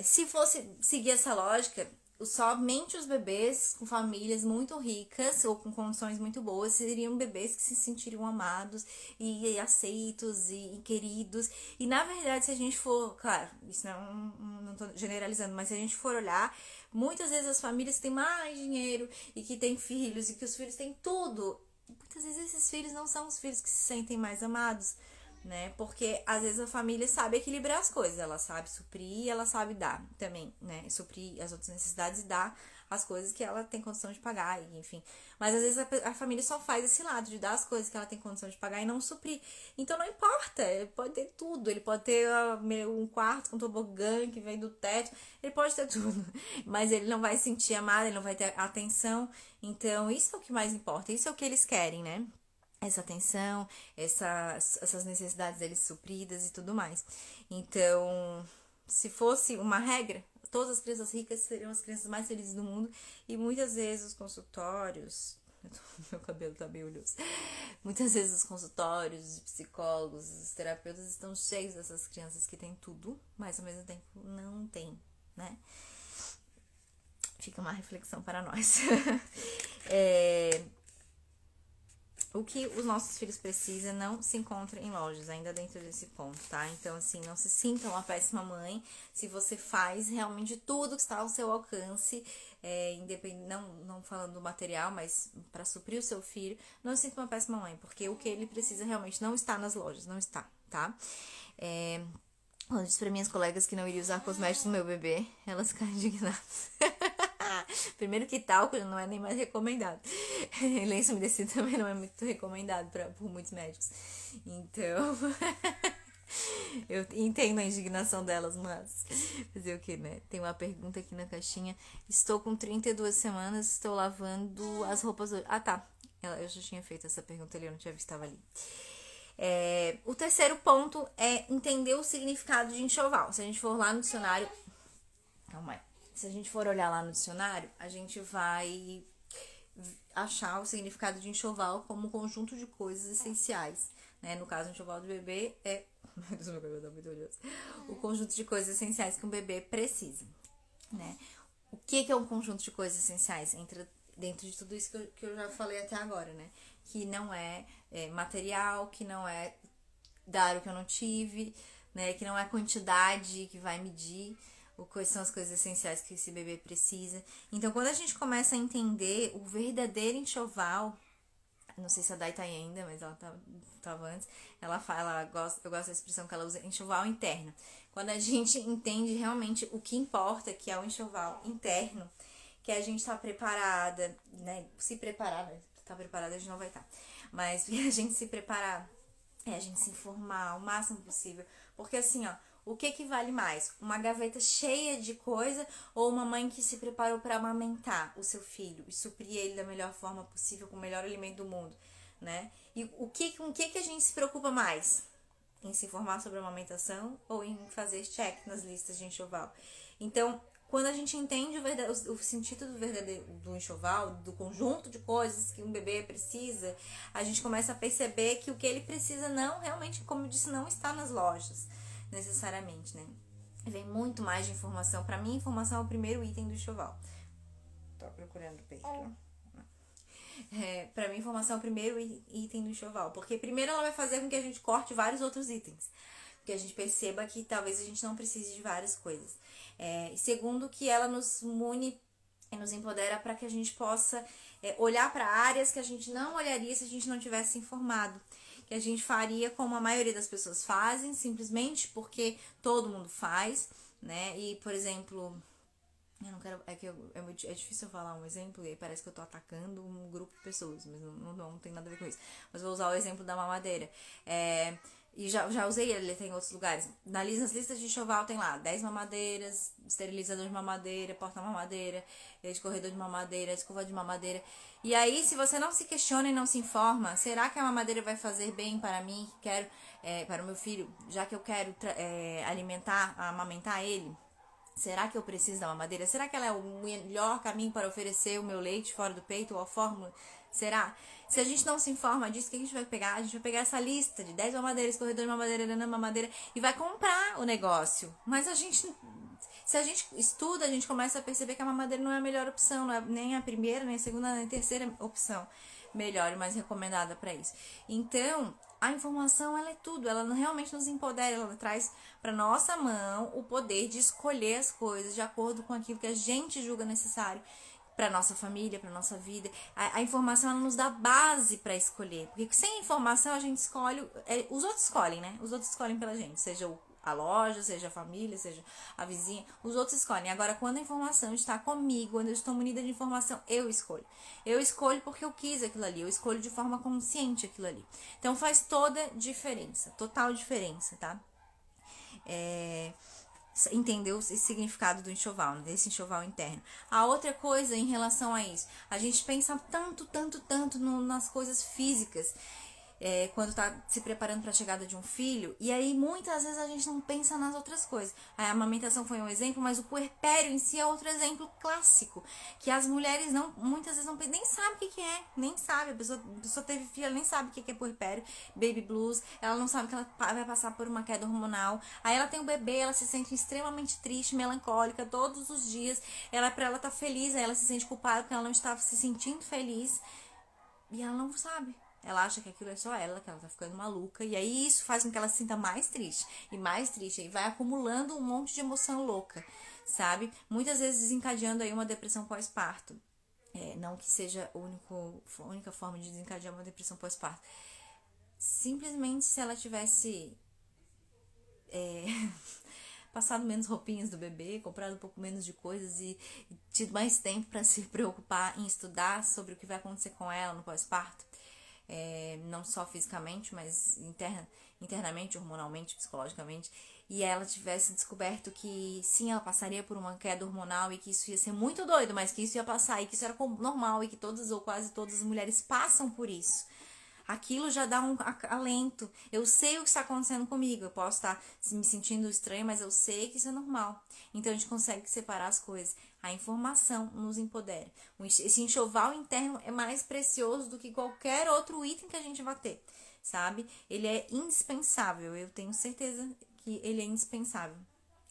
Se fosse seguir essa lógica, somente os bebês com famílias muito ricas ou com condições muito boas seriam bebês que se sentiriam amados e aceitos e queridos. E na verdade, se a gente for, claro, isso não tô generalizando, mas se a gente for olhar, muitas vezes as famílias que têm mais dinheiro e que têm filhos e que os filhos têm tudo, muitas vezes esses filhos não são os filhos que se sentem mais amados, né? Porque às vezes a família sabe equilibrar as coisas, ela sabe suprir e ela sabe dar também, né? Suprir as outras necessidades e dar as coisas que ela tem condição de pagar, enfim. Mas às vezes a família só faz esse lado de dar as coisas que ela tem condição de pagar e não suprir. Então não importa, ele pode ter tudo, ele pode ter um quarto com tobogã que vem do teto, ele pode ter tudo, mas ele não vai se sentir amado, ele não vai ter atenção. Então isso é o que mais importa, isso é o que eles querem, né? Essa atenção, essas necessidades deles supridas e tudo mais. Então, se fosse uma regra, todas as crianças ricas seriam as crianças mais felizes do mundo, e muitas vezes os consultórios, meu cabelo tá meio oleoso, muitas vezes os consultórios, os psicólogos, os terapeutas estão cheios dessas crianças que têm tudo, mas ao mesmo tempo não tem, né? Fica uma reflexão para nós. O que os nossos filhos precisam não se encontra em lojas, ainda dentro desse ponto, tá? Então, assim, não se sinta uma péssima mãe se você faz realmente tudo que está ao seu alcance, não falando do material, mas para suprir o seu filho, não se sinta uma péssima mãe, porque o que ele precisa realmente não está nas lojas, não está, tá? Quando eu disse para minhas colegas que não iria usar cosméticos no meu bebê, elas ficaram indignadas. Primeiro que talco não é nem mais recomendado. Lenço umedecido também não é muito recomendado por muitos médicos. Então, eu entendo a indignação delas, mas fazer o que, né? Tem uma pergunta aqui na caixinha. Estou com 32 semanas, estou lavando as roupas hoje. Ah, tá. Eu já tinha feito essa pergunta ali, eu não tinha visto, estava ali. O terceiro ponto é entender o significado de enxoval. Se a gente for lá no dicionário... Calma aí. Se a gente for olhar lá no dicionário, a gente vai achar o significado de enxoval como um conjunto de coisas essenciais, né? No caso, o enxoval do bebê é... Meu Deus, meu cabelo tá muito olhoso. O conjunto de coisas essenciais que um bebê precisa, né? O que é um conjunto de coisas essenciais? Entra dentro de tudo isso que eu já falei até agora, né? Que não é material, que não é dar o que eu não tive, né? Que não é quantidade que vai medir quais são as coisas essenciais que esse bebê precisa. Então, quando a gente começa a entender o verdadeiro enxoval, não sei se a Dai tá aí ainda, mas ela tava antes, eu gosto da expressão que ela usa, enxoval interno. Quando a gente entende realmente o que importa, que é o enxoval interno, que a gente tá preparada, né? Se preparar, né? Tá preparada, a gente não vai estar. Mas a gente se preparar, a gente se informar o máximo possível. Porque assim, ó, o que vale mais? Uma gaveta cheia de coisa ou uma mãe que se preparou para amamentar o seu filho e suprir ele da melhor forma possível, com o melhor alimento do mundo, né? E com o que a gente se preocupa mais? Em se informar sobre a amamentação ou em fazer check nas listas de enxoval? Então, quando a gente entende o sentido do enxoval, do conjunto de coisas que um bebê precisa, a gente começa a perceber que o que ele precisa não, realmente, como eu disse, não está nas lojas, necessariamente, né? Vem muito mais de informação. Pra mim, informação é o primeiro item do enxoval. Tô procurando o peito. Pra mim, informação é o primeiro item do enxoval. Porque primeiro ela vai fazer com que a gente corte vários outros itens. Que a gente perceba que talvez a gente não precise de várias coisas. E segundo, que ela nos mune e nos empodera para que a gente possa olhar para áreas que a gente não olharia se a gente não tivesse informado. Que a gente faria como a maioria das pessoas fazem, simplesmente porque todo mundo faz, né? E, por exemplo, eu não quero, é difícil eu falar um exemplo e aí parece que eu tô atacando um grupo de pessoas, mas não tem nada a ver com isso. Mas vou usar o exemplo da mamadeira. E já usei ele tem em outros lugares. Nas listas de enxoval tem lá 10 mamadeiras, esterilizador de mamadeira, porta-mamadeira, de corredor de mamadeira, escova de mamadeira. E aí, se você não se questiona e não se informa, será que a mamadeira vai fazer bem para mim, que quero, para o meu filho, já que eu quero alimentar, amamentar ele? Será que eu preciso da mamadeira? Será que ela é o melhor caminho para oferecer o meu leite fora do peito ou a fórmula? Será? Se a gente não se informa disso, o que a gente vai pegar? A gente vai pegar essa lista de 10 mamadeiras, corredor de mamadeira, mamadeira e vai comprar o negócio. Mas se a gente estuda, a gente começa a perceber que a mamadeira não é a melhor opção, não é nem a primeira, nem a segunda, nem a terceira opção melhor e mais recomendada para isso. Então, a informação, ela é tudo, ela realmente nos empodera, ela traz para nossa mão o poder de escolher as coisas de acordo com aquilo que a gente julga necessário para nossa família, para nossa vida. A informação, ela nos dá base para escolher, porque sem informação a gente escolhe, os outros escolhem, né? Os outros escolhem pela gente, seja a loja, seja a família, seja a vizinha, os outros escolhem. Agora, quando a informação está comigo, quando eu estou munida de informação, eu escolho. Eu escolho porque eu quis aquilo ali, eu escolho de forma consciente aquilo ali. Então, faz toda diferença, total diferença, tá? Entender o significado do enxoval, desse enxoval interno. A outra coisa em relação a isso, a gente pensa tanto nas coisas físicas, quando tá se preparando para a chegada de um filho, e aí muitas vezes a gente não pensa nas outras coisas. A amamentação foi um exemplo, mas o puerpério em si é outro exemplo clássico, que as mulheres muitas vezes nem sabem o que é, nem sabe, a pessoa teve filho, ela nem sabe o que é puerpério, baby blues, ela não sabe que ela vai passar por uma queda hormonal, aí ela tem um bebê, ela se sente extremamente triste, melancólica todos os dias, pra ela tá feliz, aí ela se sente culpada porque ela não estava se sentindo feliz, e ela não sabe. Ela acha que aquilo é só ela, que ela tá ficando maluca. E aí isso faz com que ela se sinta mais triste. E mais triste. E vai acumulando um monte de emoção louca, sabe? Muitas vezes desencadeando aí uma depressão pós-parto. Não que seja a única forma de desencadear uma depressão pós-parto. Simplesmente se ela tivesse passado menos roupinhas do bebê, comprado um pouco menos de coisas e tido mais tempo para se preocupar em estudar sobre o que vai acontecer com ela no pós-parto. Não só fisicamente, mas internamente, hormonalmente, psicologicamente, e ela tivesse descoberto que sim, ela passaria por uma queda hormonal e que isso ia ser muito doido, mas que isso ia passar e que isso era normal e que todas ou quase todas as mulheres passam por isso. Aquilo já dá um alento. Eu sei o que está acontecendo comigo. Eu posso estar me sentindo estranho, mas eu sei que isso é normal. Então a gente consegue separar as coisas. A informação nos empodera. Esse enxoval interno é mais precioso do que qualquer outro item que a gente vai ter, sabe? Ele é indispensável. Eu tenho certeza que ele é indispensável.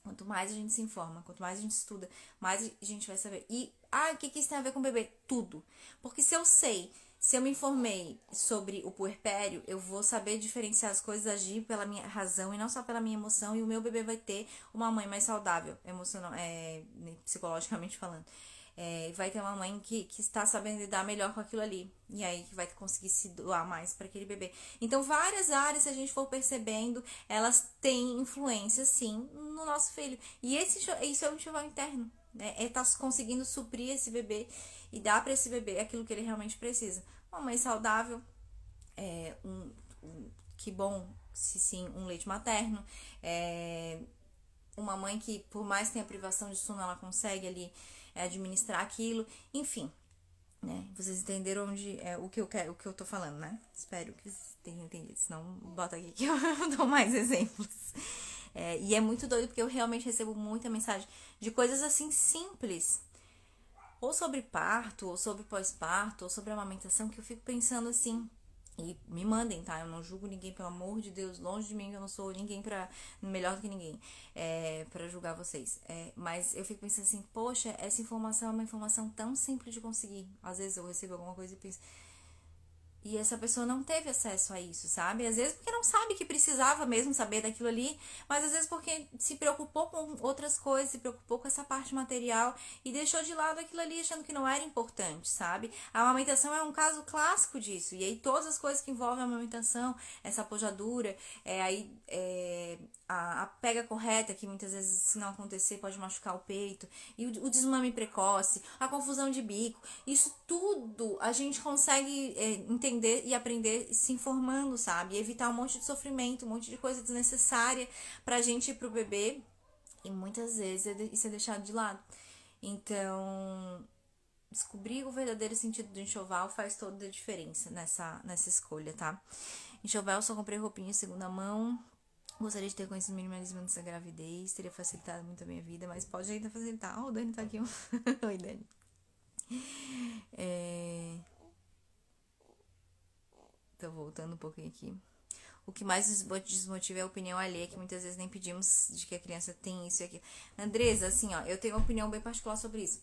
Quanto mais a gente se informa, quanto mais a gente estuda, mais a gente vai saber. E, o que isso tem a ver com o bebê? Tudo. Porque se eu me informei sobre o puerpério, eu vou saber diferenciar as coisas, agir pela minha razão e não só pela minha emoção, e o meu bebê vai ter uma mãe mais saudável, psicologicamente falando. Vai ter uma mãe que está sabendo lidar melhor com aquilo ali, e aí que vai conseguir se doar mais para aquele bebê. Então, várias áreas, se a gente for percebendo, elas têm influência, sim, no nosso filho. E isso é um enxoval interno, né? Tá conseguindo suprir esse bebê e dar para esse bebê aquilo que ele realmente precisa. Uma mãe saudável, que bom, se sim, um leite materno, uma mãe que, por mais que tenha privação de sono, ela consegue ali administrar aquilo, enfim, né? Vocês entenderam o que eu tô falando, né? Espero que vocês tenham entendido, senão bota aqui que eu dou mais exemplos. E é muito doido porque eu realmente recebo muita mensagem de coisas assim simples, ou sobre parto, ou sobre pós-parto, ou sobre amamentação, que eu fico pensando assim, e me mandem, tá? Eu não julgo ninguém, pelo amor de Deus, longe de mim, eu não sou ninguém melhor do que ninguém, pra julgar vocês. Mas eu fico pensando assim, poxa, essa informação é uma informação tão simples de conseguir. Às vezes eu recebo alguma coisa e penso, e essa pessoa não teve acesso a isso, sabe? Às vezes porque não sabe que precisava mesmo saber daquilo ali, mas às vezes porque se preocupou com outras coisas, se preocupou com essa parte material e deixou de lado aquilo ali achando que não era importante, sabe? A amamentação é um caso clássico disso, e aí todas as coisas que envolvem a amamentação, essa pojadura, a pega correta, que muitas vezes, se não acontecer, pode machucar o peito, e o desmame precoce, a confusão de bico, isso tudo a gente consegue entender e aprender se informando, sabe? E evitar um monte de sofrimento, um monte de coisa desnecessária pra gente e pro bebê, e muitas vezes isso é deixado de lado. Então, descobrir o verdadeiro sentido do enxoval faz toda a diferença nessa escolha, tá? Enxoval, só comprei roupinha de segunda mão. Gostaria de ter conhecido minimalismo antes da gravidez, teria facilitado muito a minha vida, mas pode ainda facilitar. Oh, o Dani tá aqui. Oi, Dani. Tô voltando um pouquinho aqui. O que mais desmotiva é a opinião alheia, que muitas vezes nem pedimos de que a criança tem isso e aquilo. Andresa, assim, ó, eu tenho uma opinião bem particular sobre isso.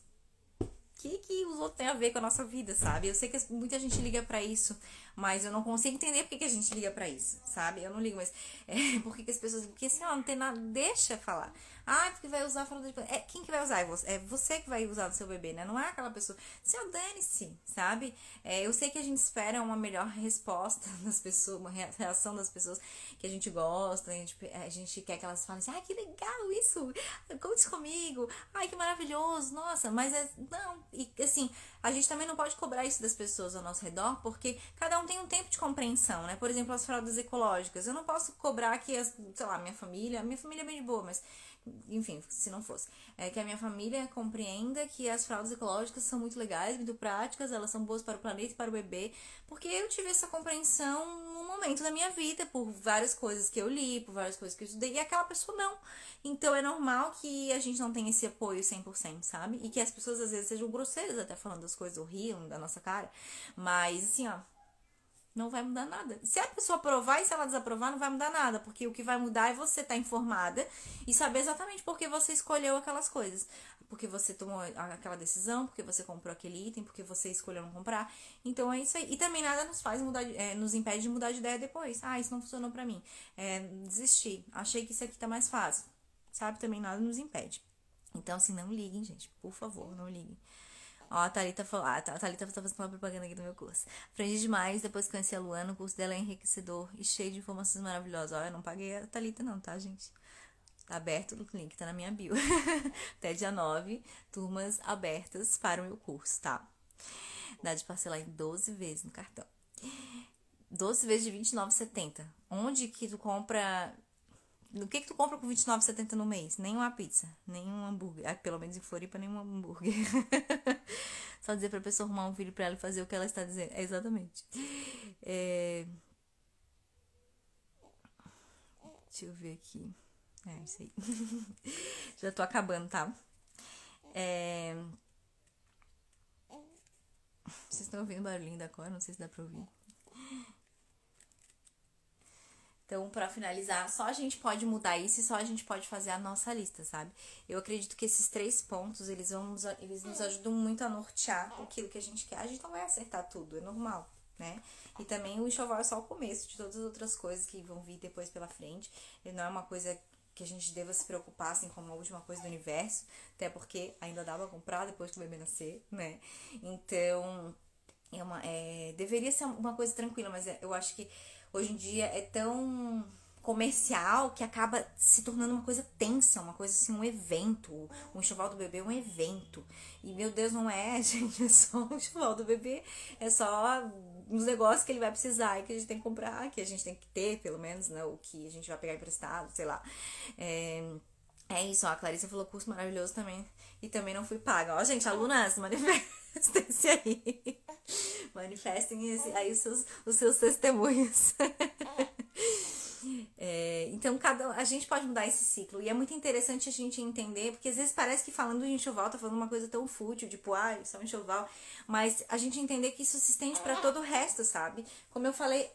Que os outros têm a ver com a nossa vida, sabe? Eu sei que muita gente liga pra isso, mas eu não consigo entender por que a gente liga pra isso, sabe? Eu não ligo, mas por que as pessoas... Porque assim, ó, não tem nada... Deixa falar. Ah, porque vai usar a fralda de... quem que vai usar? É você que vai usar no seu bebê, né? Não é aquela pessoa... Seu dane-se, sabe? Eu sei que a gente espera uma melhor resposta das pessoas, uma reação das pessoas que a gente gosta, a gente quer que elas falem assim, que legal isso, conte comigo, ai, que maravilhoso, nossa, mas não, e assim, a gente também não pode cobrar isso das pessoas ao nosso redor, porque cada um tem um tempo de compreensão, né? Por exemplo, as fraldas ecológicas, eu não posso cobrar que, sei lá, minha família é bem de boa, mas enfim, se não fosse, que a minha família compreenda que as fraldas ecológicas são muito legais, muito práticas, elas são boas para o planeta e para o bebê, porque eu tive essa compreensão num momento da minha vida, por várias coisas que eu li, por várias coisas que eu estudei, e aquela pessoa não. Então é normal que a gente não tenha esse apoio 100%, sabe? E que as pessoas às vezes sejam grosseiras até falando as coisas, ou riam da nossa cara, mas assim, ó, não vai mudar nada. Se a pessoa aprovar e se ela desaprovar, não vai mudar nada. Porque o que vai mudar é você estar informada e saber exatamente por que você escolheu aquelas coisas. Porque você tomou aquela decisão, porque você comprou aquele item, porque você escolheu não comprar. Então é isso aí. E também nada nos faz mudar, nos impede de mudar de ideia depois. Isso não funcionou pra mim. Desisti. Achei que isso aqui tá mais fácil. Sabe? Também nada nos impede. Então, assim, não liguem, gente. Por favor, não liguem. Ó, a Thalita falou. A Thalita tá fazendo uma propaganda aqui do meu curso. Aprendi demais depois que conheci a Luana. O curso dela é enriquecedor e cheio de informações maravilhosas. Ó, eu não paguei a Thalita, não, tá, gente? Tá aberto o link, tá na minha bio. Até dia 9, turmas abertas para o meu curso, tá? Dá de parcelar em 12 vezes no cartão. 12 vezes de R$29,70. Onde que tu compra... O que tu compra com R$29,70 no mês? Nem uma pizza, nem um hambúrguer. Pelo menos em Floripa, nem um hambúrguer. Só dizer pra pessoa arrumar um filho pra ela e fazer o que ela está dizendo. Exatamente. Deixa eu ver aqui. Isso aí. Já tô acabando, tá? Vocês estão ouvindo o barulhinho da cor? Não sei se dá pra ouvir. Então, pra finalizar, só a gente pode mudar isso e só a gente pode fazer a nossa lista, sabe? Eu acredito que esses 3 pontos, eles nos ajudam muito a nortear aquilo que a gente quer. A gente não vai acertar tudo, é normal, né? E também o enxoval é só o começo de todas as outras coisas que vão vir depois pela frente. Ele não é uma coisa que a gente deva se preocupar, assim, como a última coisa do universo, até porque ainda dá pra comprar depois que o bebê nascer, né? Então, deveria ser uma coisa tranquila, mas eu acho que hoje em dia é tão comercial que acaba se tornando uma coisa tensa, uma coisa assim, um evento. O enxoval do bebê é um evento. E, meu Deus, não é, gente, é só o enxoval do bebê, é só os negócios que ele vai precisar e que a gente tem que comprar, que a gente tem que ter, pelo menos, né, o que a gente vai pegar emprestado, sei lá. É isso, ó, a Clarissa falou curso maravilhoso também. E também não fui paga. Ó, gente, alunas, manifestem-se aí. Manifestem aí os seus testemunhos. Então, a gente pode mudar esse ciclo. E é muito interessante a gente entender, porque às vezes parece que falando de enxoval tá falando uma coisa tão fútil, tipo, só um enxoval. Mas a gente entender que isso se estende pra todo o resto, sabe? Como eu falei,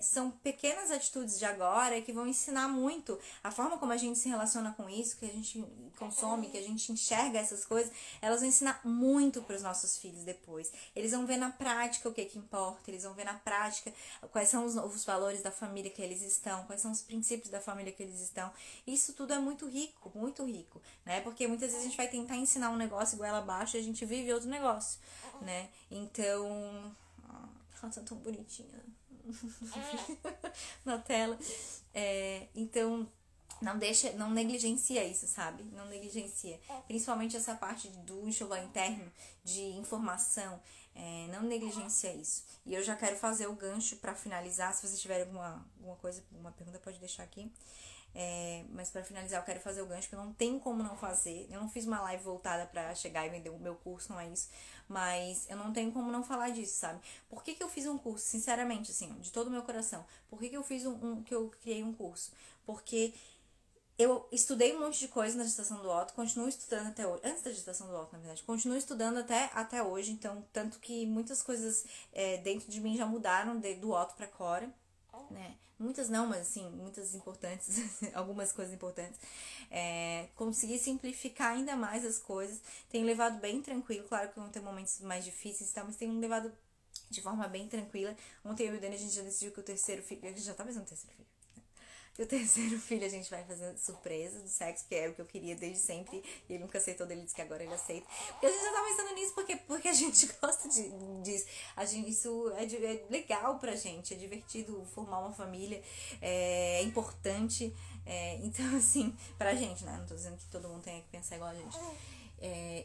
são pequenas atitudes de agora que vão ensinar muito a forma como a gente se relaciona com isso, que a gente consome, que a gente enxerga essas coisas. Elas vão ensinar muito pros nossos filhos depois. Eles vão ver na prática o que importa, eles vão ver na prática quais são os valores da família que eles estão, quais são os princípios da família que eles estão. Isso tudo é muito rico, né? Porque muitas vezes a gente vai tentar ensinar um negócio goela abaixo e a gente vive outro negócio, né? Então, ela tá tão bonitinha na tela. Então, não negligencia isso, sabe? Não negligencia. Principalmente essa parte do enxoval interno, de informação, não negligencia isso. E eu já quero fazer o gancho pra finalizar. Se vocês tiverem alguma coisa, alguma pergunta, pode deixar aqui. Mas pra finalizar, eu quero fazer o gancho, que eu não tenho como não fazer. Eu não fiz uma live voltada pra chegar e vender o meu curso, não é isso. Mas eu não tenho como não falar disso, sabe? Por que eu fiz um curso? Sinceramente, assim, de todo o meu coração. Por que eu fiz que eu criei um curso? Porque eu estudei um monte de coisa na gestação do Otto, continuo estudando até hoje. Antes da gestação do Otto, na verdade. Continuo estudando até hoje. Então, tanto que muitas coisas dentro de mim já mudaram do Otto pra Cora, né? Muitas não, mas assim, muitas importantes. Algumas coisas importantes. Consegui simplificar ainda mais as coisas. Tenho levado bem tranquilo. Claro que vão ter momentos mais difíceis, tá? Mas tenho levado de forma bem tranquila. Ontem eu e o Dani, a gente já decidiu que o terceiro filho... A gente já tá pensando no terceiro filho. E o terceiro filho a gente vai fazer surpresa do sexo, que era o que eu queria desde sempre. E ele nunca aceitou, ele disse que agora ele aceita. Porque a gente já tá pensando nisso porque a gente gosta disso. Isso é legal pra gente, é divertido formar uma família, é importante. Então, assim, pra gente, né? Não tô dizendo que todo mundo tenha que pensar igual a gente.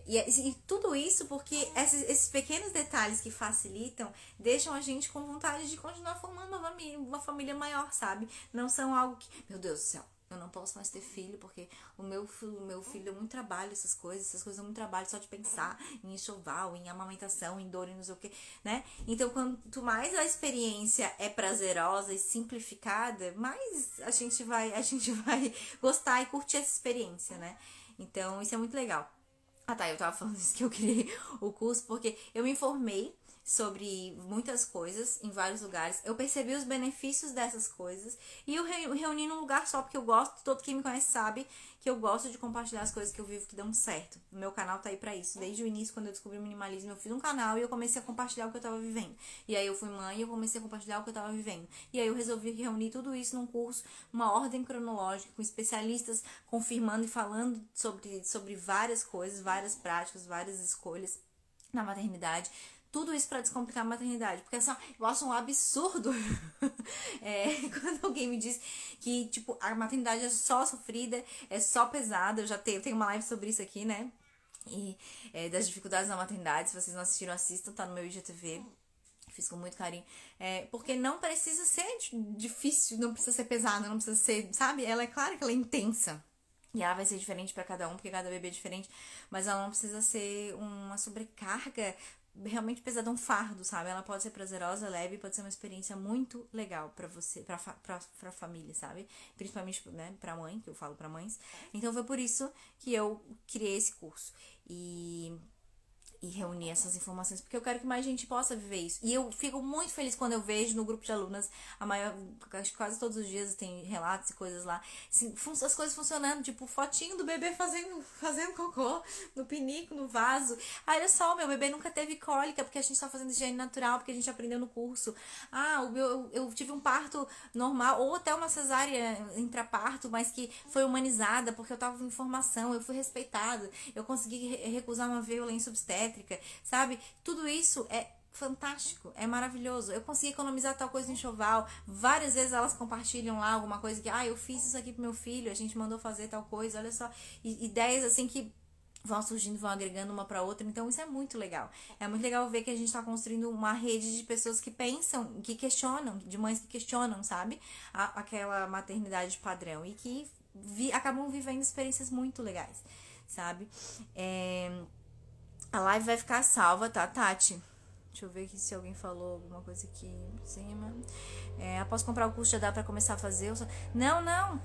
E tudo isso porque esses pequenos detalhes que facilitam deixam a gente com vontade de continuar formando uma família maior, sabe? Não são algo que, meu Deus do céu, eu não posso mais ter filho porque o meu filho deu muito trabalho, essas coisas dão muito trabalho só de pensar em enxoval, em amamentação, em dor e não sei o que, né? Então, quanto mais a experiência é prazerosa e simplificada, mais a gente vai gostar e curtir essa experiência, né? Então, isso é muito legal. Ah, tá, eu tava falando isso, que eu criei o curso porque eu me informei sobre muitas coisas em vários lugares. Eu percebi os benefícios dessas coisas e eu reuni num lugar só, porque eu gosto, todo quem me conhece sabe que eu gosto de compartilhar as coisas que eu vivo que dão certo. O meu canal tá aí pra isso. Desde o início, quando eu descobri o minimalismo, eu fiz um canal e eu comecei a compartilhar o que eu tava vivendo. E aí eu fui mãe e eu comecei a compartilhar o que eu tava vivendo. E aí eu resolvi reunir tudo isso num curso, uma ordem cronológica, com especialistas confirmando e falando sobre várias coisas, várias práticas, várias escolhas na maternidade. Tudo isso pra descomplicar a maternidade. Porque assim, eu acho um absurdo quando alguém me diz que, tipo, a maternidade é só sofrida, é só pesada. Eu tenho uma live sobre isso aqui, né? E das dificuldades na maternidade. Se vocês não assistiram, assistam, tá no meu IGTV. Fiz com muito carinho. Porque não precisa ser difícil, não precisa ser pesada, não precisa ser, sabe? Ela é claro que ela é intensa. E ela vai ser diferente pra cada um, porque cada bebê é diferente. Mas ela não precisa ser uma sobrecarga realmente pesada, um fardo, sabe? Ela pode ser prazerosa, leve, pode ser uma experiência muito legal pra você, pra família, sabe? Principalmente, né, pra mãe, que eu falo pra mães. Então foi por isso que eu criei esse curso. E reunir essas informações, porque eu quero que mais gente possa viver isso. E eu fico muito feliz quando eu vejo no grupo de alunas, acho que quase todos os dias tem relatos e coisas lá, assim, as coisas funcionando, tipo, fotinho do bebê fazendo cocô no pinico, no vaso. Olha só, meu bebê nunca teve cólica, porque a gente tá fazendo higiene natural, porque a gente aprendeu no curso. Eu tive um parto normal, ou até uma cesárea intraparto, mas que foi humanizada, porque eu tava com informação, eu fui respeitada, eu consegui recusar uma violência obstétrica, sabe? Tudo isso é fantástico, é maravilhoso. Eu consegui economizar tal coisa no enxoval. Várias vezes elas compartilham lá alguma coisa que, eu fiz isso aqui pro meu filho, a gente mandou fazer tal coisa, olha só. Ideias assim que vão surgindo, vão agregando uma pra outra. Então isso é muito legal. É muito legal ver que a gente tá construindo uma rede de pessoas que pensam, que questionam, de mães que questionam, sabe? Aquela maternidade padrão e que acabam vivendo experiências muito legais, sabe? A live vai ficar salva, tá, Tati? Deixa eu ver aqui se alguém falou alguma coisa aqui em cima. Após comprar o curso, já dá pra começar a fazer? Não.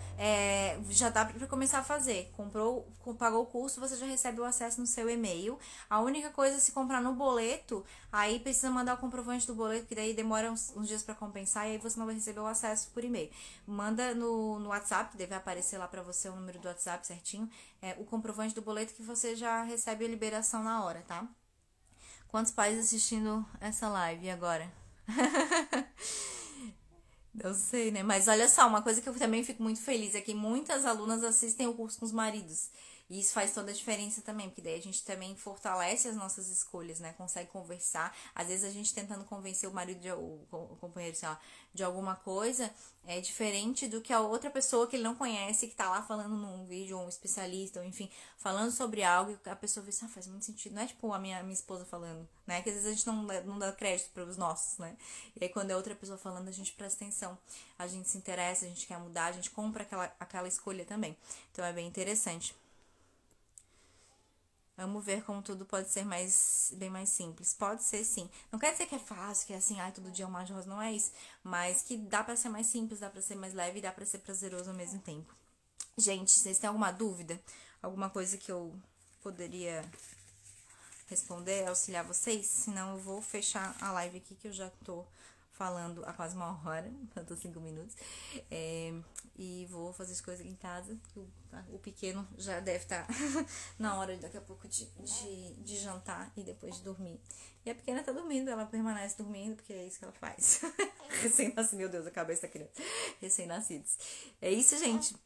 Já dá pra começar a fazer. Pagou o curso, você já recebe o acesso no seu e-mail. A única coisa, se comprar no boleto, aí precisa mandar o comprovante do boleto, que daí demora uns dias pra compensar, e aí você não vai receber o acesso por e-mail. Manda no WhatsApp, que deve aparecer lá pra você o número do WhatsApp certinho, o comprovante do boleto, que você já recebe a liberação na hora, tá? Quantos pais assistindo essa live agora? Eu sei, né? Mas olha só, uma coisa que eu também fico muito feliz é que muitas alunas assistem o curso com os maridos. E isso faz toda a diferença também, porque daí a gente também fortalece as nossas escolhas, né? Consegue conversar. Às vezes a gente tentando convencer o marido, o companheiro, sei lá, de alguma coisa, é diferente do que a outra pessoa que ele não conhece, que tá lá falando num vídeo, ou um especialista, ou enfim, falando sobre algo, e a pessoa vê assim, faz muito sentido. Não é tipo a minha esposa falando, né? Que às vezes a gente não dá crédito para os nossos, né? E aí quando é outra pessoa falando, a gente presta atenção, a gente se interessa, a gente quer mudar, a gente compra aquela escolha também. Então é bem interessante. Vamos ver como tudo pode ser bem mais simples. Pode ser sim. Não quer dizer que é fácil, que é assim, todo dia é um mar de rosa, não é isso. Mas que dá pra ser mais simples, dá pra ser mais leve e dá pra ser prazeroso ao mesmo tempo. Gente, vocês têm alguma dúvida? Alguma coisa que eu poderia responder, auxiliar vocês? Senão eu vou fechar a live aqui, que eu já tô falando há quase 1 hora, faltam 5 minutos. E vou fazer as coisas aqui em casa. O pequeno já deve estar na hora daqui a pouco de jantar e depois de dormir. E a pequena tá dormindo, ela permanece dormindo, porque é isso que ela faz. Recém-nascido, meu Deus, a cabeça da criança. Recém-nascidos. É isso, gente.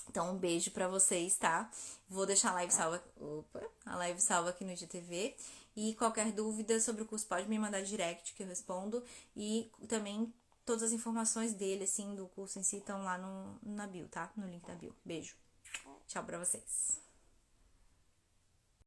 Então, um beijo pra vocês, tá? Vou deixar a live salva. Opa! A live salva aqui no IGTV. E qualquer dúvida sobre o curso pode me mandar direct que eu respondo. E também todas as informações dele, assim, do curso em si, estão lá na bio, tá? No link da bio. Beijo. Tchau pra vocês.